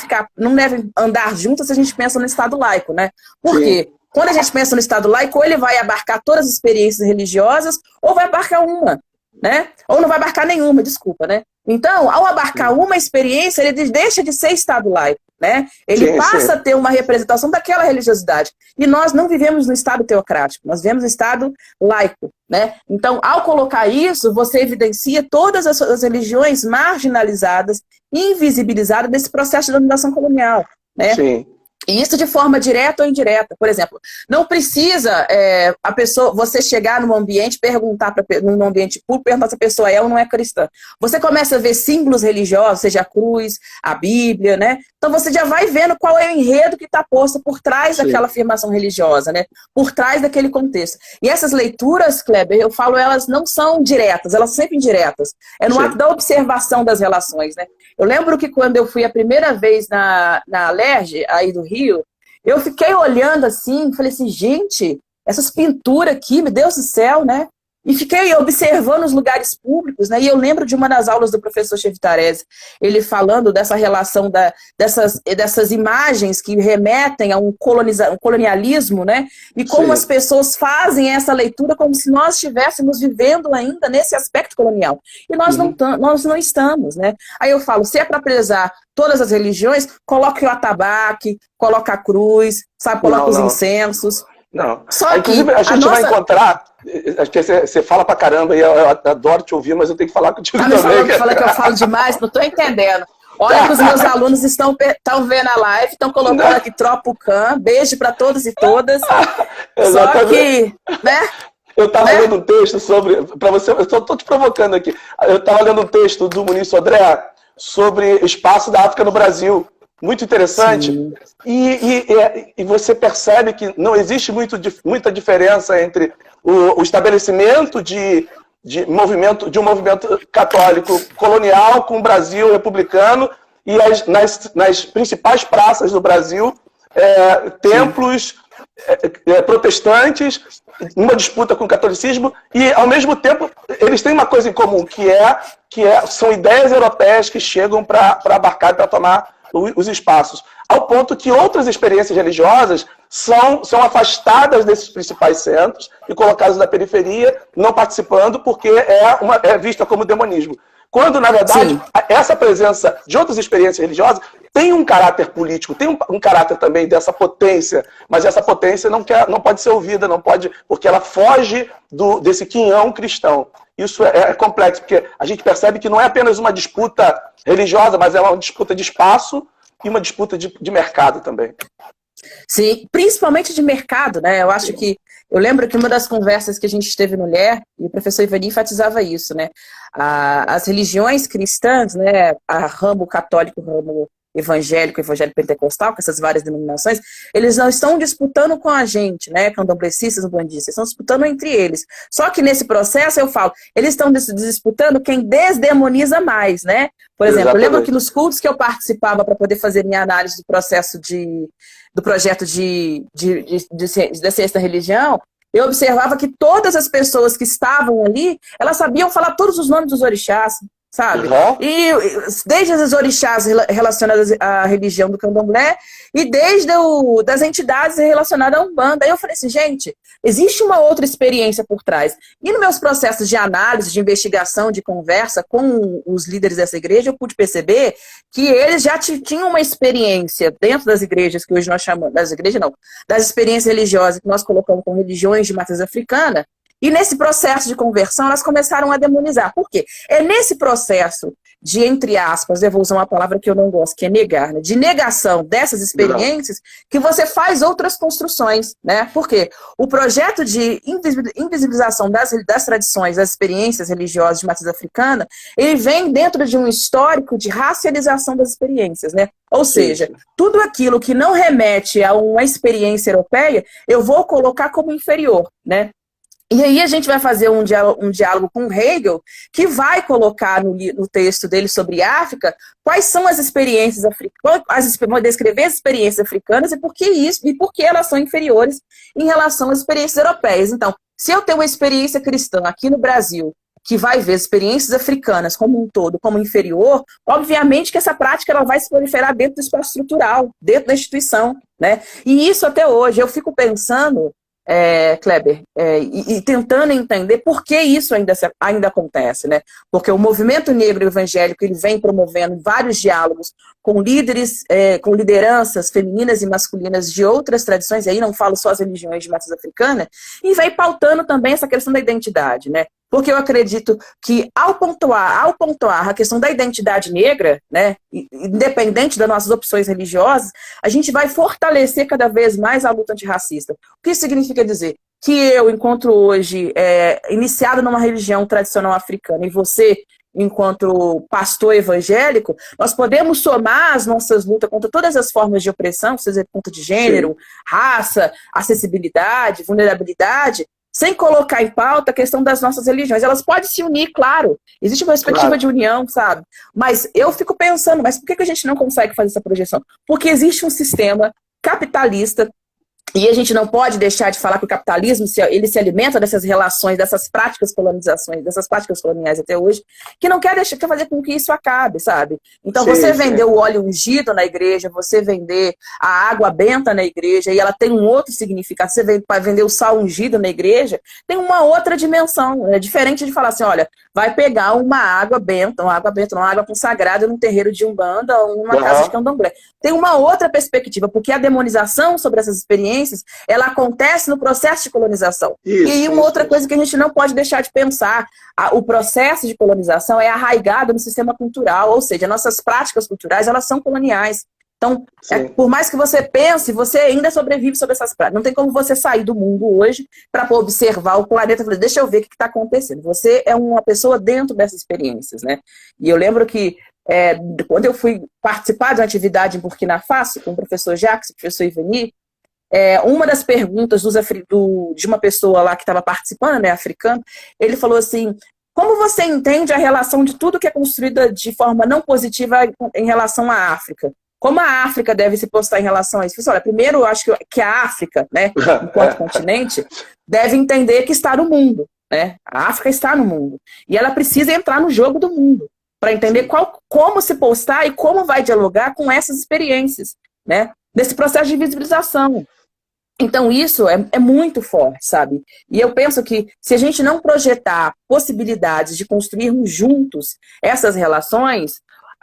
andar juntas se a gente pensa no Estado laico, né? Por quê? Quando a gente pensa no Estado laico, ou ele vai abarcar todas as experiências religiosas, ou vai abarcar uma, né? Ou não vai abarcar nenhuma, desculpa, né? Então, ao abarcar uma experiência, ele deixa de ser Estado laico, né? Ele passa a ter uma representação daquela religiosidade. E nós não vivemos no Estado teocrático, nós vivemos no Estado laico, né? Então, ao colocar isso, você evidencia todas as religiões marginalizadas, invisibilizadas nesse processo de dominação colonial, né? Sim. E isso de forma direta ou indireta. Por exemplo, não precisa você chegar num ambiente, perguntar num ambiente público, perguntar se a pessoa é ou não é cristã. Você começa a ver símbolos religiosos, seja a cruz, a Bíblia, né? Então você já vai vendo qual é o enredo que está posto por trás daquela afirmação religiosa, né? Por trás daquele contexto. E essas leituras, Kleber, eu falo, elas não são diretas, elas são sempre indiretas. É no ato da observação das relações, né? Eu lembro que quando eu fui a primeira vez na Alerj, aí do Rio, eu fiquei olhando assim, falei assim, gente, essas pinturas aqui, meu Deus do céu, né? E fiquei observando os lugares públicos, né? E eu lembro de uma das aulas do professor Chevtarese, ele falando dessa relação dessas imagens que remetem a um colonialismo, né? E como as pessoas fazem essa leitura como se nós estivéssemos vivendo ainda nesse aspecto colonial. E nós não estamos, né? Aí eu falo, se é para prezar todas as religiões, coloque o atabaque, coloque a cruz, sabe? Coloque os incensos. Não. Inclusive, a gente vai encontrar. Acho que você fala pra caramba e eu adoro te ouvir, mas eu tenho que falar contigo também. Fala que eu falo demais, não tô entendendo. Olha que os meus alunos estão vendo a live, estão colocando aqui Tropucã, beijo para todos e todas. Só que, né? Eu estava lendo um texto sobre. Para você, eu só estou te provocando aqui. Eu estava lendo um texto do Muniz Sodré sobre o espaço da África no Brasil. Muito interessante. E você percebe que não existe muita diferença entre o estabelecimento de um movimento católico colonial com o Brasil republicano e nas principais praças do Brasil, templos protestantes, numa disputa com o catolicismo, e ao mesmo tempo eles têm uma coisa em comum, são ideias europeias que chegam para abarcar e para tomar os espaços, ao ponto que outras experiências religiosas são afastadas desses principais centros e colocadas na periferia, não participando, porque é vista como demonismo. Quando, na verdade, essa presença de outras experiências religiosas tem um caráter político, tem um caráter também dessa potência, mas essa potência não pode ser ouvida, não pode, porque ela foge desse quinhão cristão. Isso é complexo, porque a gente percebe que não é apenas uma disputa religiosa, mas é uma disputa de espaço e uma disputa de mercado também. Sim, principalmente de mercado, né? Eu lembro que uma das conversas que a gente teve no LER, e o professor Ivani enfatizava isso, né? As religiões cristãs, né? A ramo católico, ramo evangélico pentecostal, com essas várias denominações, eles não estão disputando com a gente, né? Candomblecistas ou bandistas, estão disputando entre eles. Só que nesse processo, eu falo, eles estão disputando quem desdemoniza mais, né? Por exemplo, eu lembro que nos cultos que eu participava para poder fazer minha análise do processo do projeto da ciência da religião, eu observava que todas as pessoas que estavam ali, elas sabiam falar todos os nomes dos orixás, sabe? E desde as orixás relacionadas à religião do candomblé e desde das entidades relacionadas à Umbanda. Aí eu falei assim, gente, existe uma outra experiência por trás. E nos meus processos de análise, de investigação, de conversa com os líderes dessa igreja, eu pude perceber que eles já tinham uma experiência dentro das igrejas, que hoje nós chamamos, das experiências religiosas que nós colocamos com religiões de matriz africana. E nesse processo de conversão, elas começaram a demonizar. Por quê? É nesse processo de, entre aspas, eu vou usar uma palavra que eu não gosto, que é negar, né? De negação dessas experiências, que você faz outras construções, né? Por quê? O projeto de invisibilização das tradições, das experiências religiosas de matriz africana, ele vem dentro de um histórico de racialização das experiências, né? Ou seja, tudo aquilo que não remete a uma experiência europeia, eu vou colocar como inferior, né? E aí a gente vai fazer um diálogo com Hegel, que vai colocar no texto dele sobre África quais são as experiências africanas, vai descrever as experiências africanas e por que elas são inferiores em relação às experiências europeias. Então, se eu tenho uma experiência cristã aqui no Brasil, que vai ver as experiências africanas como um todo, como inferior, obviamente que essa prática ela vai se proliferar dentro do espaço estrutural, dentro da instituição, né? E isso até hoje, eu fico pensando... Kleber, e tentando entender por que isso ainda acontece, né? Porque o movimento negro evangélico ele vem promovendo vários diálogos com líderes, com lideranças femininas e masculinas de outras tradições, e aí não falo só as religiões de matriz africana, e vai pautando também essa questão da identidade, né? porque eu acredito que ao pontuar a questão da identidade negra, né, independente das nossas opções religiosas, a gente vai fortalecer cada vez mais a luta antirracista. O que isso significa dizer? Que eu, enquanto hoje iniciado numa religião tradicional africana, e você, enquanto pastor evangélico, nós podemos somar as nossas lutas contra todas as formas de opressão, seja por conta de gênero, sim, raça, acessibilidade, vulnerabilidade, sem colocar em pauta a questão das nossas religiões. Elas podem se unir, claro. Existe uma perspectiva de união, sabe? Mas eu fico pensando, mas por que a gente não consegue fazer essa projeção? Porque existe um sistema capitalista. E a gente não pode deixar de falar que o capitalismo ele se alimenta dessas relações, dessas práticas colonizações, dessas práticas coloniais até hoje, que não quer fazer com que isso acabe, sabe? Então, sim, você vender o óleo ungido na igreja, você vender a água benta na igreja, e ela tem um outro significado. Você vai vender o sal ungido na igreja, tem uma outra dimensão. É diferente de falar assim, olha, vai pegar uma água benta, uma água consagrada num terreiro de Umbanda ou numa casa de candomblé. Tem uma outra perspectiva, porque a demonização sobre essas experiências, ela acontece no processo de colonização. Isso, e aí uma outra coisa que a gente não pode deixar de pensar, o processo de colonização é arraigado no sistema cultural, ou seja, nossas práticas culturais, elas são coloniais. Então, por mais que você pense, você ainda sobrevive sobre essas práticas. Não tem como você sair do mundo hoje para observar o planeta e falar, deixa eu ver o que está acontecendo. Você é uma pessoa dentro dessas experiências, né? E eu lembro que quando eu fui participar de uma atividade em Burkina Faso, com o professor Jacques e o professor Ivani, uma das perguntas de uma pessoa lá que estava participando, né, africana, ele falou assim, como você entende a relação de tudo que é construída de forma não positiva em relação à África? Como a África deve se postar em relação a isso? Eu falei, olha, primeiro eu acho que a África, né, enquanto continente, deve entender que está no mundo, né? A África está no mundo. E ela precisa entrar no jogo do mundo, para entender como se postar e como vai dialogar com essas experiências, né? Desse processo de visibilização. Então isso é muito forte, sabe? E eu penso que se a gente não projetar possibilidades de construirmos juntos essas relações,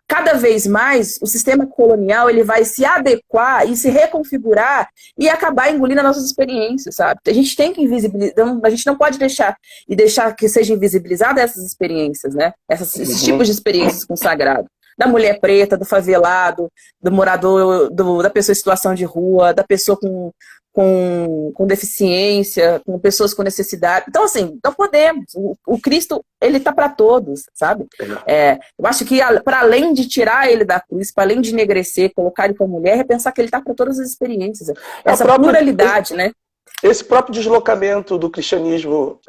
cada vez mais o sistema colonial ele vai se adequar e se reconfigurar e acabar engolindo as nossas experiências, sabe? A gente tem que invisibilizar, a gente não pode deixar que sejam invisibilizadas essas experiências, né? Esses tipos de experiências com o sagrado. Da mulher preta, do favelado, do morador, da pessoa em situação de rua, da pessoa com deficiência, com pessoas com necessidade. Então, assim, não podemos. O Cristo, ele está para todos, sabe? Eu acho que, para além de tirar ele da cruz, para além de enegrecer, colocar ele como mulher, é pensar que ele está para todas as experiências. Essa pluralidade, né? Esse próprio deslocamento do cristianismo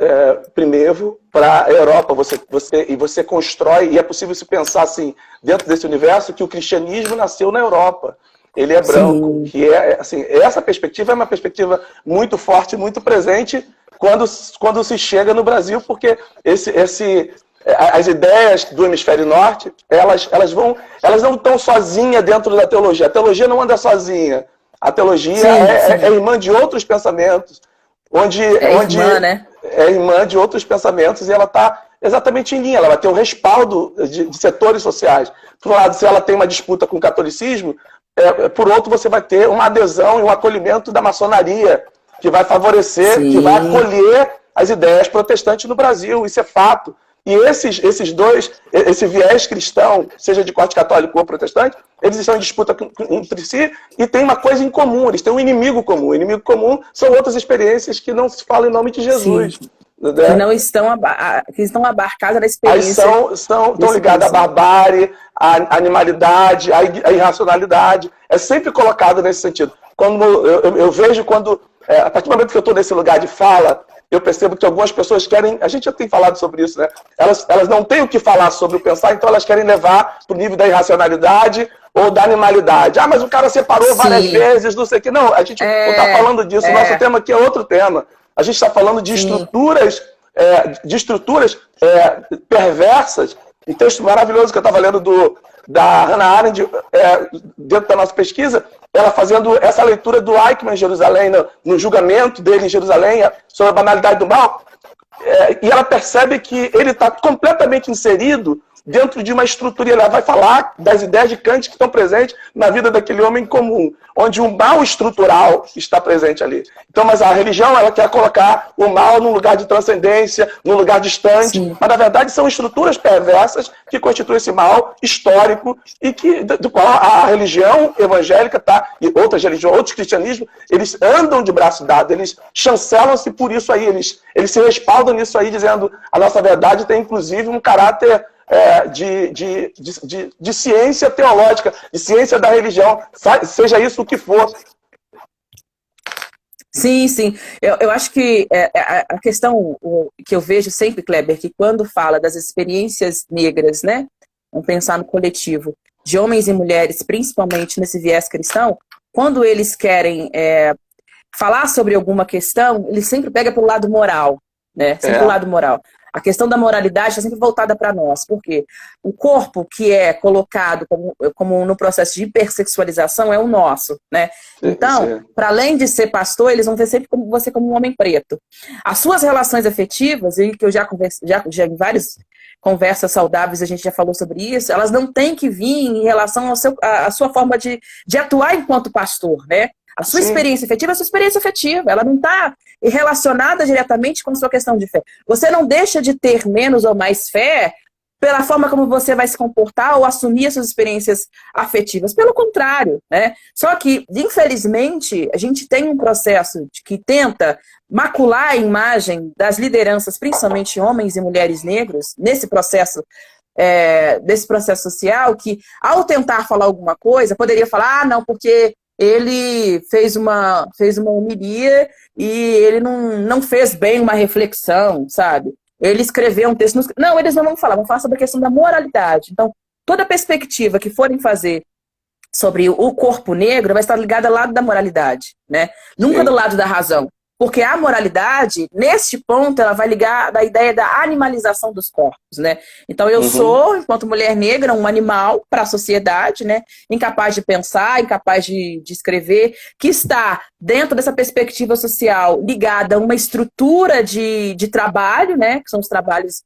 primeiro para a Europa, você constrói, e é possível se pensar assim, dentro desse universo, que o cristianismo nasceu na Europa. Ele é branco. Sim. Que assim, essa perspectiva é uma perspectiva muito forte, muito presente quando se chega no Brasil, porque as ideias do hemisfério norte, elas não estão sozinhas dentro da teologia. A teologia não anda sozinha. A teologia é irmã de outros pensamentos, irmã, né? É irmã de outros pensamentos, e ela está exatamente em linha. Ela vai ter o respaldo de setores sociais. Por um lado, se ela tem uma disputa com o catolicismo, por outro, você vai ter uma adesão e um acolhimento da maçonaria, que vai favorecer, que vai acolher as ideias protestantes no Brasil. Isso é fato. E esses dois, esse viés cristão, seja de corte católico ou protestante, eles estão em disputa entre si e tem uma coisa em comum, eles têm um inimigo comum. O inimigo comum são outras experiências que não se falam em nome de Jesus. Né? Que não estão, que estão abarcadas na experiência. Estão ligadas à barbárie, à animalidade, à irracionalidade. É sempre colocado nesse sentido. Quando eu vejo a partir do momento que eu estou nesse lugar de fala, eu percebo que algumas pessoas querem, a gente já tem falado sobre isso, né? Elas não têm o que falar sobre o pensar, então elas querem levar para o nível da irracionalidade ou da animalidade. Mas o cara separou várias vezes, não sei o que. Não, a gente não está falando disso. O nosso tema aqui é outro tema. A gente está falando de estruturas, perversas. Um texto maravilhoso que eu estava lendo da Hannah Arendt, dentro da nossa pesquisa, ela fazendo essa leitura do Eichmann em Jerusalém, no julgamento dele em Jerusalém, sobre a banalidade do mal, e ela percebe que ele está completamente inserido dentro de uma estrutura. Ela vai falar das ideias de Kant que estão presentes na vida daquele homem comum, onde o mal estrutural está presente ali. Então, mas a religião, ela quer colocar o mal num lugar de transcendência, num lugar distante, Sim. mas na verdade são estruturas perversas que constituem esse mal histórico e do qual a religião evangélica e outras religiões, outros cristianismos, eles andam de braço dado, eles chancelam-se por isso aí, eles se respaldam nisso aí, dizendo a nossa verdade tem inclusive um caráter de ciência teológica, de ciência da religião, seja isso o que for. Sim, sim. Eu acho que a questão que eu vejo sempre, Kleber, que quando fala das experiências negras, né? Vamos pensar no coletivo, de homens e mulheres, principalmente nesse viés cristão, quando eles querem falar sobre alguma questão, eles sempre pegam pelo lado moral, né? Sempre pelo lado moral. A questão da moralidade está sempre voltada para nós. Por quê? O corpo que é colocado como no processo de hipersexualização é o nosso, né? Então, para além de ser pastor, eles vão ver sempre você como um homem preto. As suas relações afetivas, e que eu já em várias conversas saudáveis a gente já falou sobre isso, elas não têm que vir em relação à sua forma de atuar enquanto pastor, né? A sua experiência afetiva é a sua experiência afetiva. Ela não está relacionada diretamente com a sua questão de fé. Você não deixa de ter menos ou mais fé pela forma como você vai se comportar ou assumir as suas experiências afetivas. Pelo contrário, né? Só que, infelizmente, a gente tem um processo que tenta macular a imagem das lideranças, principalmente homens e mulheres negros, nesse processo desse processo social, que ao tentar falar alguma coisa, poderia falar, não, porque ele fez uma homilia e ele não fez bem uma reflexão, sabe? Ele escreveu um texto... Não, eles não vão falar sobre a questão da moralidade. Então, toda perspectiva que forem fazer sobre o corpo negro vai estar ligada ao lado da moralidade, né? Nunca do lado da razão. Porque a moralidade, neste ponto, ela vai ligar da ideia da animalização dos corpos, né? Então, eu sou, enquanto mulher negra, um animal para a sociedade, né? Incapaz de pensar, incapaz de escrever, que está dentro dessa perspectiva social ligada a uma estrutura de trabalho, né? Que são os trabalhos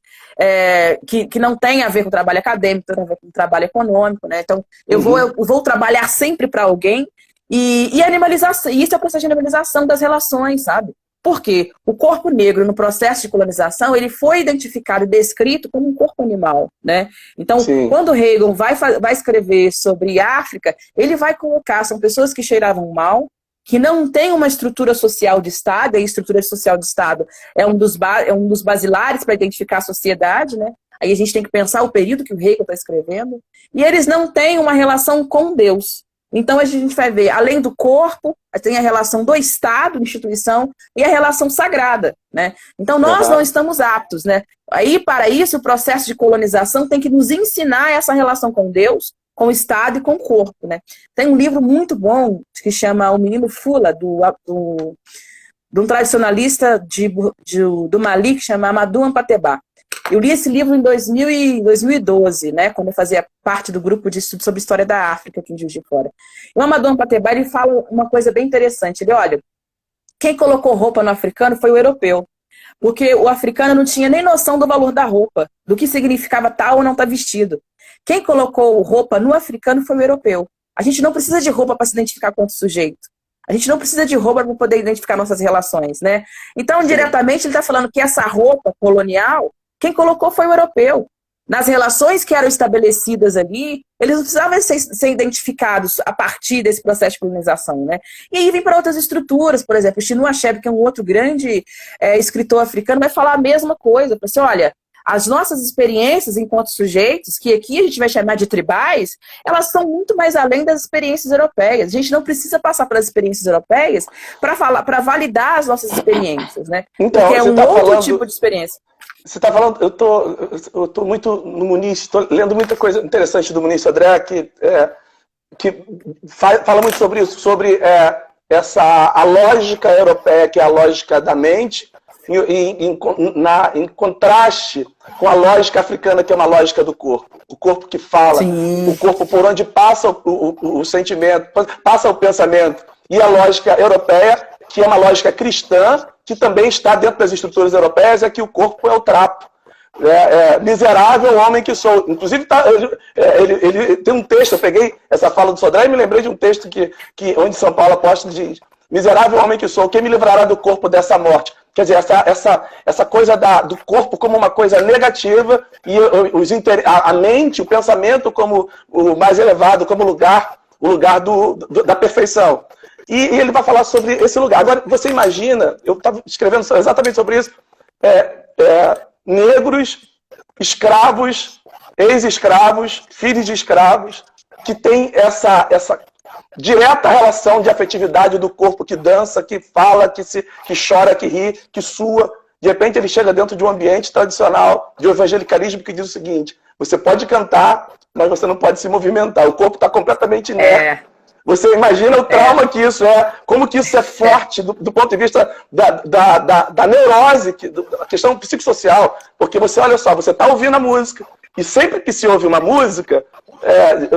que não tem a ver com o trabalho acadêmico, tem a ver com o trabalho econômico, né? Então, eu vou trabalhar sempre para alguém. E animalização, isso é o processo de animalização das relações, sabe? Porque o corpo negro, no processo de colonização, ele foi identificado e descrito como um corpo animal, né? Então, quando Hegel vai escrever sobre África, ele vai colocar, são pessoas que cheiravam mal, que não tem uma estrutura social de Estado, e a estrutura social de Estado é um dos basilares para identificar a sociedade, né? Aí a gente tem que pensar o período que o Hegel está escrevendo, e eles não têm uma relação com Deus. Então, a gente vai ver, além do corpo, tem a relação do Estado, instituição, e a relação sagrada, né? Então, nós não estamos aptos, né? Aí, para isso, o processo de colonização tem que nos ensinar essa relação com Deus, com o Estado e com o corpo, né? Tem um livro muito bom, que chama O Menino Fula, de um tradicionalista do Mali, que chama Amadou Ampateba. Eu li esse livro em 2012, né, quando eu fazia parte do grupo de estudo sobre história da África aqui em Juiz de Fora. E o Amadou Ampateba, ele fala uma coisa bem interessante. Ele, olha, quem colocou roupa no africano foi o europeu. Porque o africano não tinha nem noção do valor da roupa, do que significava tal ou não estar vestido. Quem colocou roupa no africano foi o europeu. A gente não precisa de roupa para se identificar com outro sujeito. A gente não precisa de roupa para poder identificar nossas relações, né? Então, diretamente, ele está falando que essa roupa colonial, quem colocou foi o europeu. Nas relações que eram estabelecidas ali, eles não precisavam ser identificados a partir desse processo de colonização, né? E aí vem para outras estruturas, por exemplo, o Chinua Achebe, que é um outro grande escritor africano, vai falar a mesma coisa. Fala assim, olha, as nossas experiências enquanto sujeitos, que aqui a gente vai chamar de tribais, elas são muito mais além das experiências europeias. A gente não precisa passar pelas experiências europeias para validar as nossas experiências, né? Então, porque é um outro tipo de experiência. Você está falando, eu tô muito no Muniz, estou lendo muita coisa interessante do Muniz Sodré, que fala muito sobre isso, sobre a lógica europeia, que é a lógica da mente, em contraste com a lógica africana, que é uma lógica do corpo. O corpo que fala, o corpo por onde passa o sentimento, passa o pensamento. E a lógica europeia, que é uma lógica cristã, que também está dentro das estruturas europeias, é que o corpo é o trapo. Miserável homem que sou. Inclusive, ele tem um texto, eu peguei essa fala do Sodré e me lembrei de um texto onde São Paulo apóstolo diz: miserável homem que sou, quem me livrará do corpo dessa morte? Quer dizer, essa coisa do corpo como uma coisa negativa e a mente, o pensamento como o mais elevado, como o lugar da perfeição. E ele vai falar sobre esse lugar. Agora, você imagina, eu estava escrevendo exatamente sobre isso, negros, escravos, ex-escravos, filhos de escravos, que tem essa direta relação de afetividade do corpo que dança, que fala, que chora, que ri, que sua. De repente ele chega dentro de um ambiente tradicional de evangelicalismo que diz o seguinte: você pode cantar, mas você não pode se movimentar. O corpo está completamente inerte. Você imagina o trauma que isso é, como que isso é forte do ponto de vista da neurose, da questão psicossocial. Porque você, olha só, você está ouvindo a música, e sempre que se ouve uma música,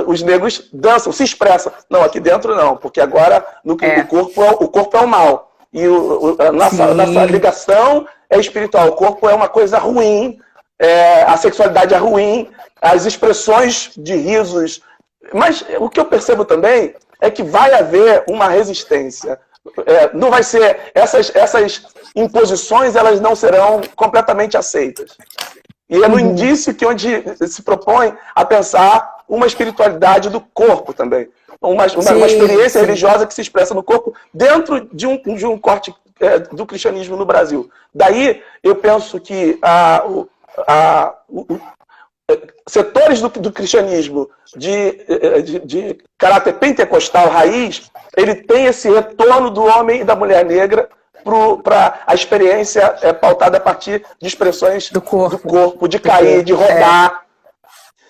os negros dançam, se expressam. Não, aqui dentro não, porque agora o corpo é o mal. E a nossa ligação é espiritual. O corpo é uma coisa ruim, a sexualidade é ruim, as expressões de risos. Mas o que eu percebo também é que vai haver uma resistência. Não vai ser... Essas imposições, elas não serão completamente aceitas. E é no indício que onde se propõe a pensar uma espiritualidade do corpo também. Uma experiência religiosa que se expressa no corpo dentro de um corte do cristianismo no Brasil. Daí, eu penso que setores do cristianismo de caráter pentecostal raiz, ele tem esse retorno do homem e da mulher negra para a experiência pautada a partir de expressões do corpo, de cair, de rodar.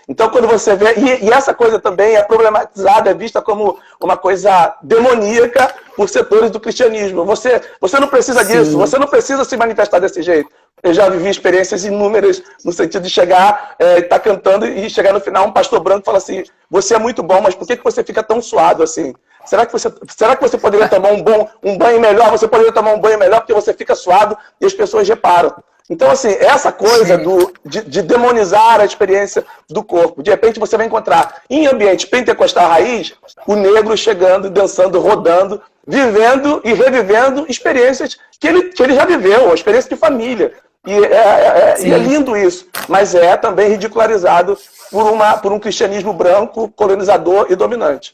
Então, quando você vê... E essa coisa também é problematizada, é vista como uma coisa demoníaca por setores do cristianismo. Você não precisa disso, você não precisa se manifestar desse jeito. Eu já vivi experiências inúmeras no sentido de chegar, estar cantando e chegar no final um pastor branco fala assim: você é muito bom, mas por que você fica tão suado assim? Será que você poderia tomar um banho melhor? Você poderia tomar um banho melhor porque você fica suado e as pessoas reparam. Então, assim, essa coisa de demonizar a experiência do corpo. De repente você vai encontrar, em ambiente pentecostal raiz, o negro chegando, dançando, rodando, vivendo e revivendo experiências que ele já viveu, uma experiência de família. E é lindo isso, mas é também ridicularizado por um cristianismo branco, colonizador e dominante.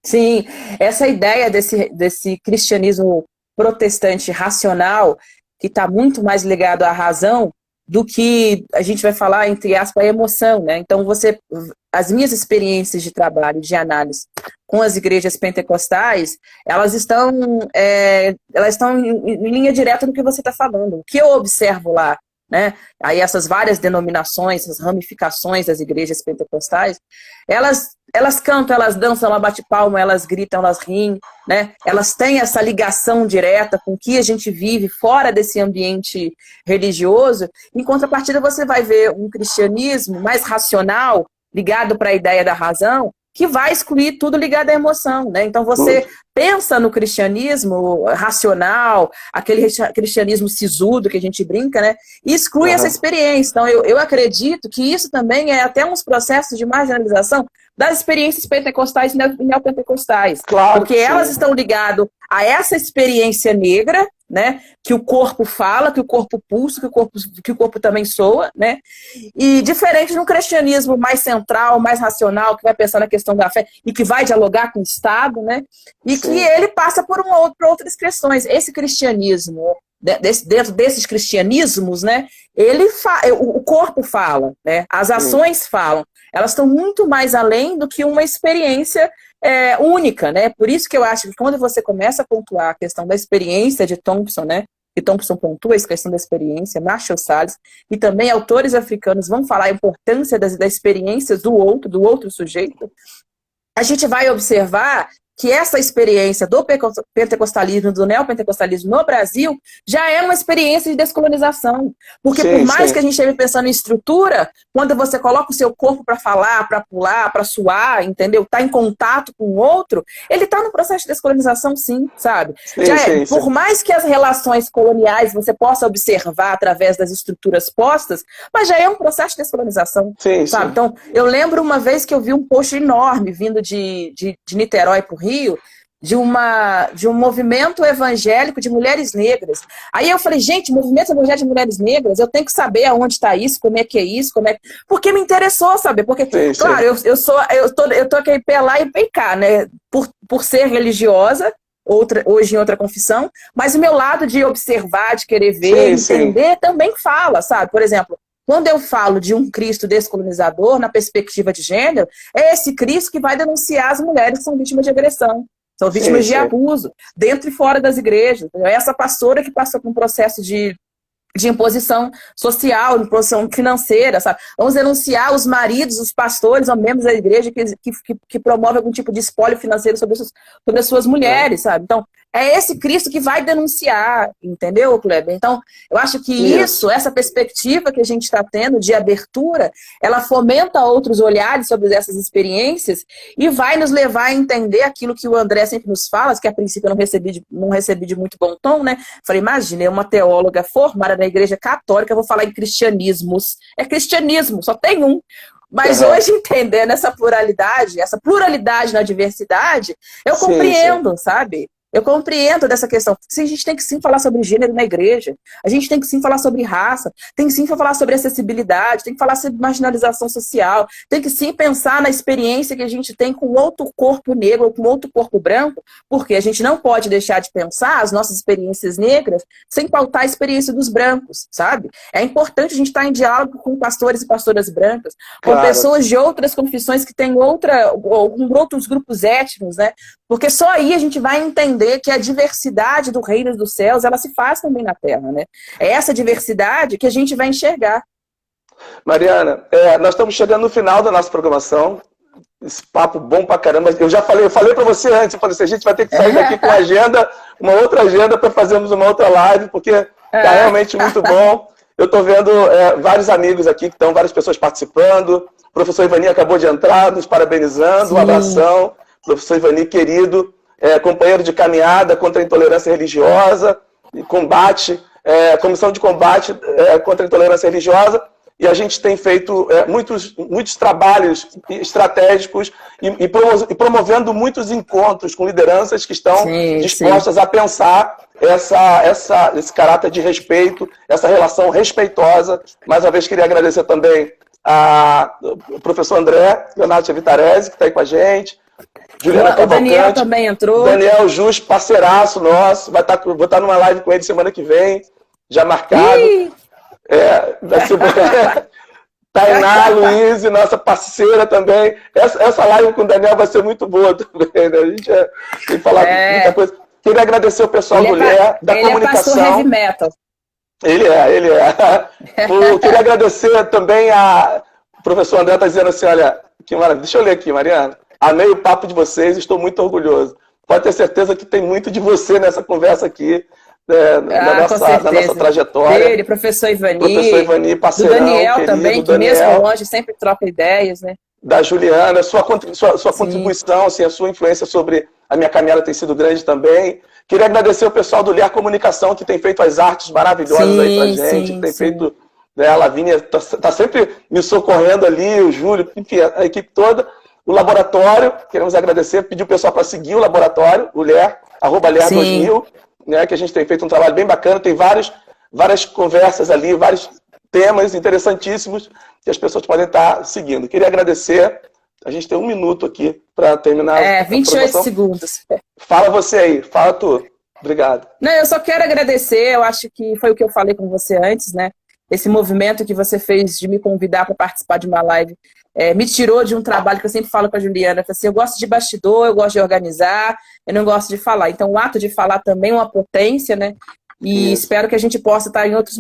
Sim, essa ideia desse cristianismo protestante racional, que está muito mais ligado à razão do que a gente vai falar, entre aspas, a emoção, né? Então, as minhas experiências de trabalho, de análise com as igrejas pentecostais, elas estão em linha direta do que você está falando. O que eu observo lá, né? Aí essas várias denominações, essas ramificações das igrejas pentecostais, elas cantam, elas dançam, elas batem palma, elas gritam, elas riem, né? Elas têm essa ligação direta com o que a gente vive fora desse ambiente religioso. Em contrapartida, você vai ver um cristianismo mais racional, ligado para a ideia da razão, que vai excluir tudo ligado à emoção, né? Então você pensa no cristianismo racional, aquele cristianismo sisudo que a gente brinca, né? E exclui essa experiência. Então eu acredito que isso também é até uns processos de marginalização das experiências pentecostais e neopentecostais. Claro, porque elas estão ligadas a essa experiência negra, né? Que o corpo fala, que o corpo pulsa, que o corpo também soa, né? E diferente de um cristianismo mais central, mais racional, que vai pensar na questão da fé e que vai dialogar com o Estado, né? E que ele passa por outras questões. Esse cristianismo, dentro desses cristianismos, né? O corpo fala, né? As ações falam. Elas estão muito mais além do que uma experiência única, né? Por isso que eu acho que quando você começa a pontuar a questão da experiência de Thompson, né? Que Thompson pontua essa questão da experiência, Marshall Salles, e também autores africanos vão falar a importância das experiências do outro sujeito, a gente vai observar que essa experiência do pentecostalismo, do neopentecostalismo no Brasil, já é uma experiência de descolonização. Porque por mais que a gente esteja pensando em estrutura, quando você coloca o seu corpo para falar, para pular, para suar, entendeu? Tá em contato com o outro, ele tá no processo de descolonização, sim, sabe? Por mais que as relações coloniais você possa observar através das estruturas postas, mas já é um processo de descolonização, sabe? Então, eu lembro uma vez que eu vi um post enorme vindo de Niterói para o Rio, de um movimento evangélico de mulheres negras. Aí eu falei, gente, movimento evangélico de mulheres negras, eu tenho que saber aonde está isso, como é que é isso, porque me interessou saber, porque, claro, eu tô aqui pé lá e bem cá, né, por ser religiosa, hoje em outra confissão, mas o meu lado de observar, de querer ver, entender, também fala, sabe? Por exemplo, quando eu falo de um Cristo descolonizador, na perspectiva de gênero, é esse Cristo que vai denunciar as mulheres que são vítimas de agressão, são vítimas de abuso, dentro e fora das igrejas. É essa pastora que passou por um processo de imposição social, imposição financeira, sabe? Vamos denunciar os maridos, os pastores ou membros da igreja que promovem algum tipo de espólio financeiro sobre as suas mulheres, sabe? Então, é esse Cristo que vai denunciar, entendeu, Kleber? Então, eu acho que essa perspectiva que a gente está tendo de abertura, ela fomenta outros olhares sobre essas experiências e vai nos levar a entender aquilo que o André sempre nos fala, que a princípio eu não recebi de muito bom tom, né? Falei, imagina, é uma teóloga formada na igreja católica, eu vou falar em cristianismos. É cristianismo, só tem um. Mas hoje, entendendo essa pluralidade na diversidade, eu compreendo, sabe? Eu compreendo dessa questão. A gente tem que sim falar sobre gênero na igreja. A gente tem que sim falar sobre raça. Tem que sim falar sobre acessibilidade. Tem que falar sobre marginalização social. Tem que sim pensar na experiência que a gente tem com outro corpo negro ou com outro corpo branco. Porque a gente não pode deixar de pensar as nossas experiências negras sem pautar a experiência dos brancos, sabe? É importante a gente estar em diálogo com pastores e pastoras brancas, com pessoas de outras confissões que têm ou com outros grupos étnicos, né? Porque só aí a gente vai entender que a diversidade do reino dos céus, ela se faz também na Terra, né? É essa diversidade que a gente vai enxergar. Mariana, nós estamos chegando no final da nossa programação. Esse papo bom pra caramba. Eu falei para você antes, eu falei assim, a gente vai ter que sair daqui com uma outra agenda para fazermos uma outra live, porque tá realmente muito bom. Eu estou vendo vários amigos aqui, várias pessoas participando. O professor Ivani acabou de entrar, nos parabenizando. Um abração. Professor Ivani, querido. Companheiro de caminhada contra a intolerância religiosa, comissão de combate contra a intolerância religiosa, e a gente tem feito muitos trabalhos estratégicos e promovendo muitos encontros com lideranças que estão dispostas a pensar esse caráter de respeito, essa relação respeitosa. Mais uma vez, queria agradecer também ao professor André Leonardo Vitarese, que está aí com a gente, Juliana Cavalcante, o Daniel também entrou. Daniel Justo, parceiraço nosso. Vou estar numa live com ele semana que vem, já marcado. Vai ser Tainá, Luiz, nossa parceira também. Essa live com o Daniel vai ser muito boa também, né? A gente tem que falar muita coisa. Queria agradecer o pessoal do LER, da comunicação. Ele é pastor heavy metal. Ele é. Queria agradecer também o professor André, está dizendo assim, olha, que maravilha. Deixa eu ler aqui, Mariana. Amei o papo de vocês, estou muito orgulhoso. Pode ter certeza que tem muito de você nessa conversa aqui, na nossa trajetória. Dele, professor Ivani, parceirão, do Daniel querido, também, que Daniel, mesmo longe sempre troca ideias, né? Da Juliana, sua contribuição, assim, a sua influência sobre a minha caminhada tem sido grande também. Queria agradecer o pessoal do LER Comunicação, que tem feito as artes maravilhosas aí pra gente, que tem feito, né, a Lavínia tá sempre me socorrendo ali, o Júlio, enfim, a equipe toda. O laboratório, queremos agradecer, pedir o pessoal para seguir o laboratório, o LER, @LER2000, né, que a gente tem feito um trabalho bem bacana, tem várias conversas ali, vários temas interessantíssimos que as pessoas podem estar seguindo. Queria agradecer, a gente tem 1 minuto aqui para terminar. 28 segundos. Fala você aí, fala tu. Obrigado. Não, eu só quero agradecer, eu acho que foi o que eu falei com você antes, né? Esse movimento que você fez de me convidar para participar de uma live me tirou de um trabalho que eu sempre falo com a Juliana, que assim, eu gosto de bastidor, eu gosto de organizar, eu não gosto de falar. Então o ato de falar também é uma potência, né? E espero que a gente possa estar em outros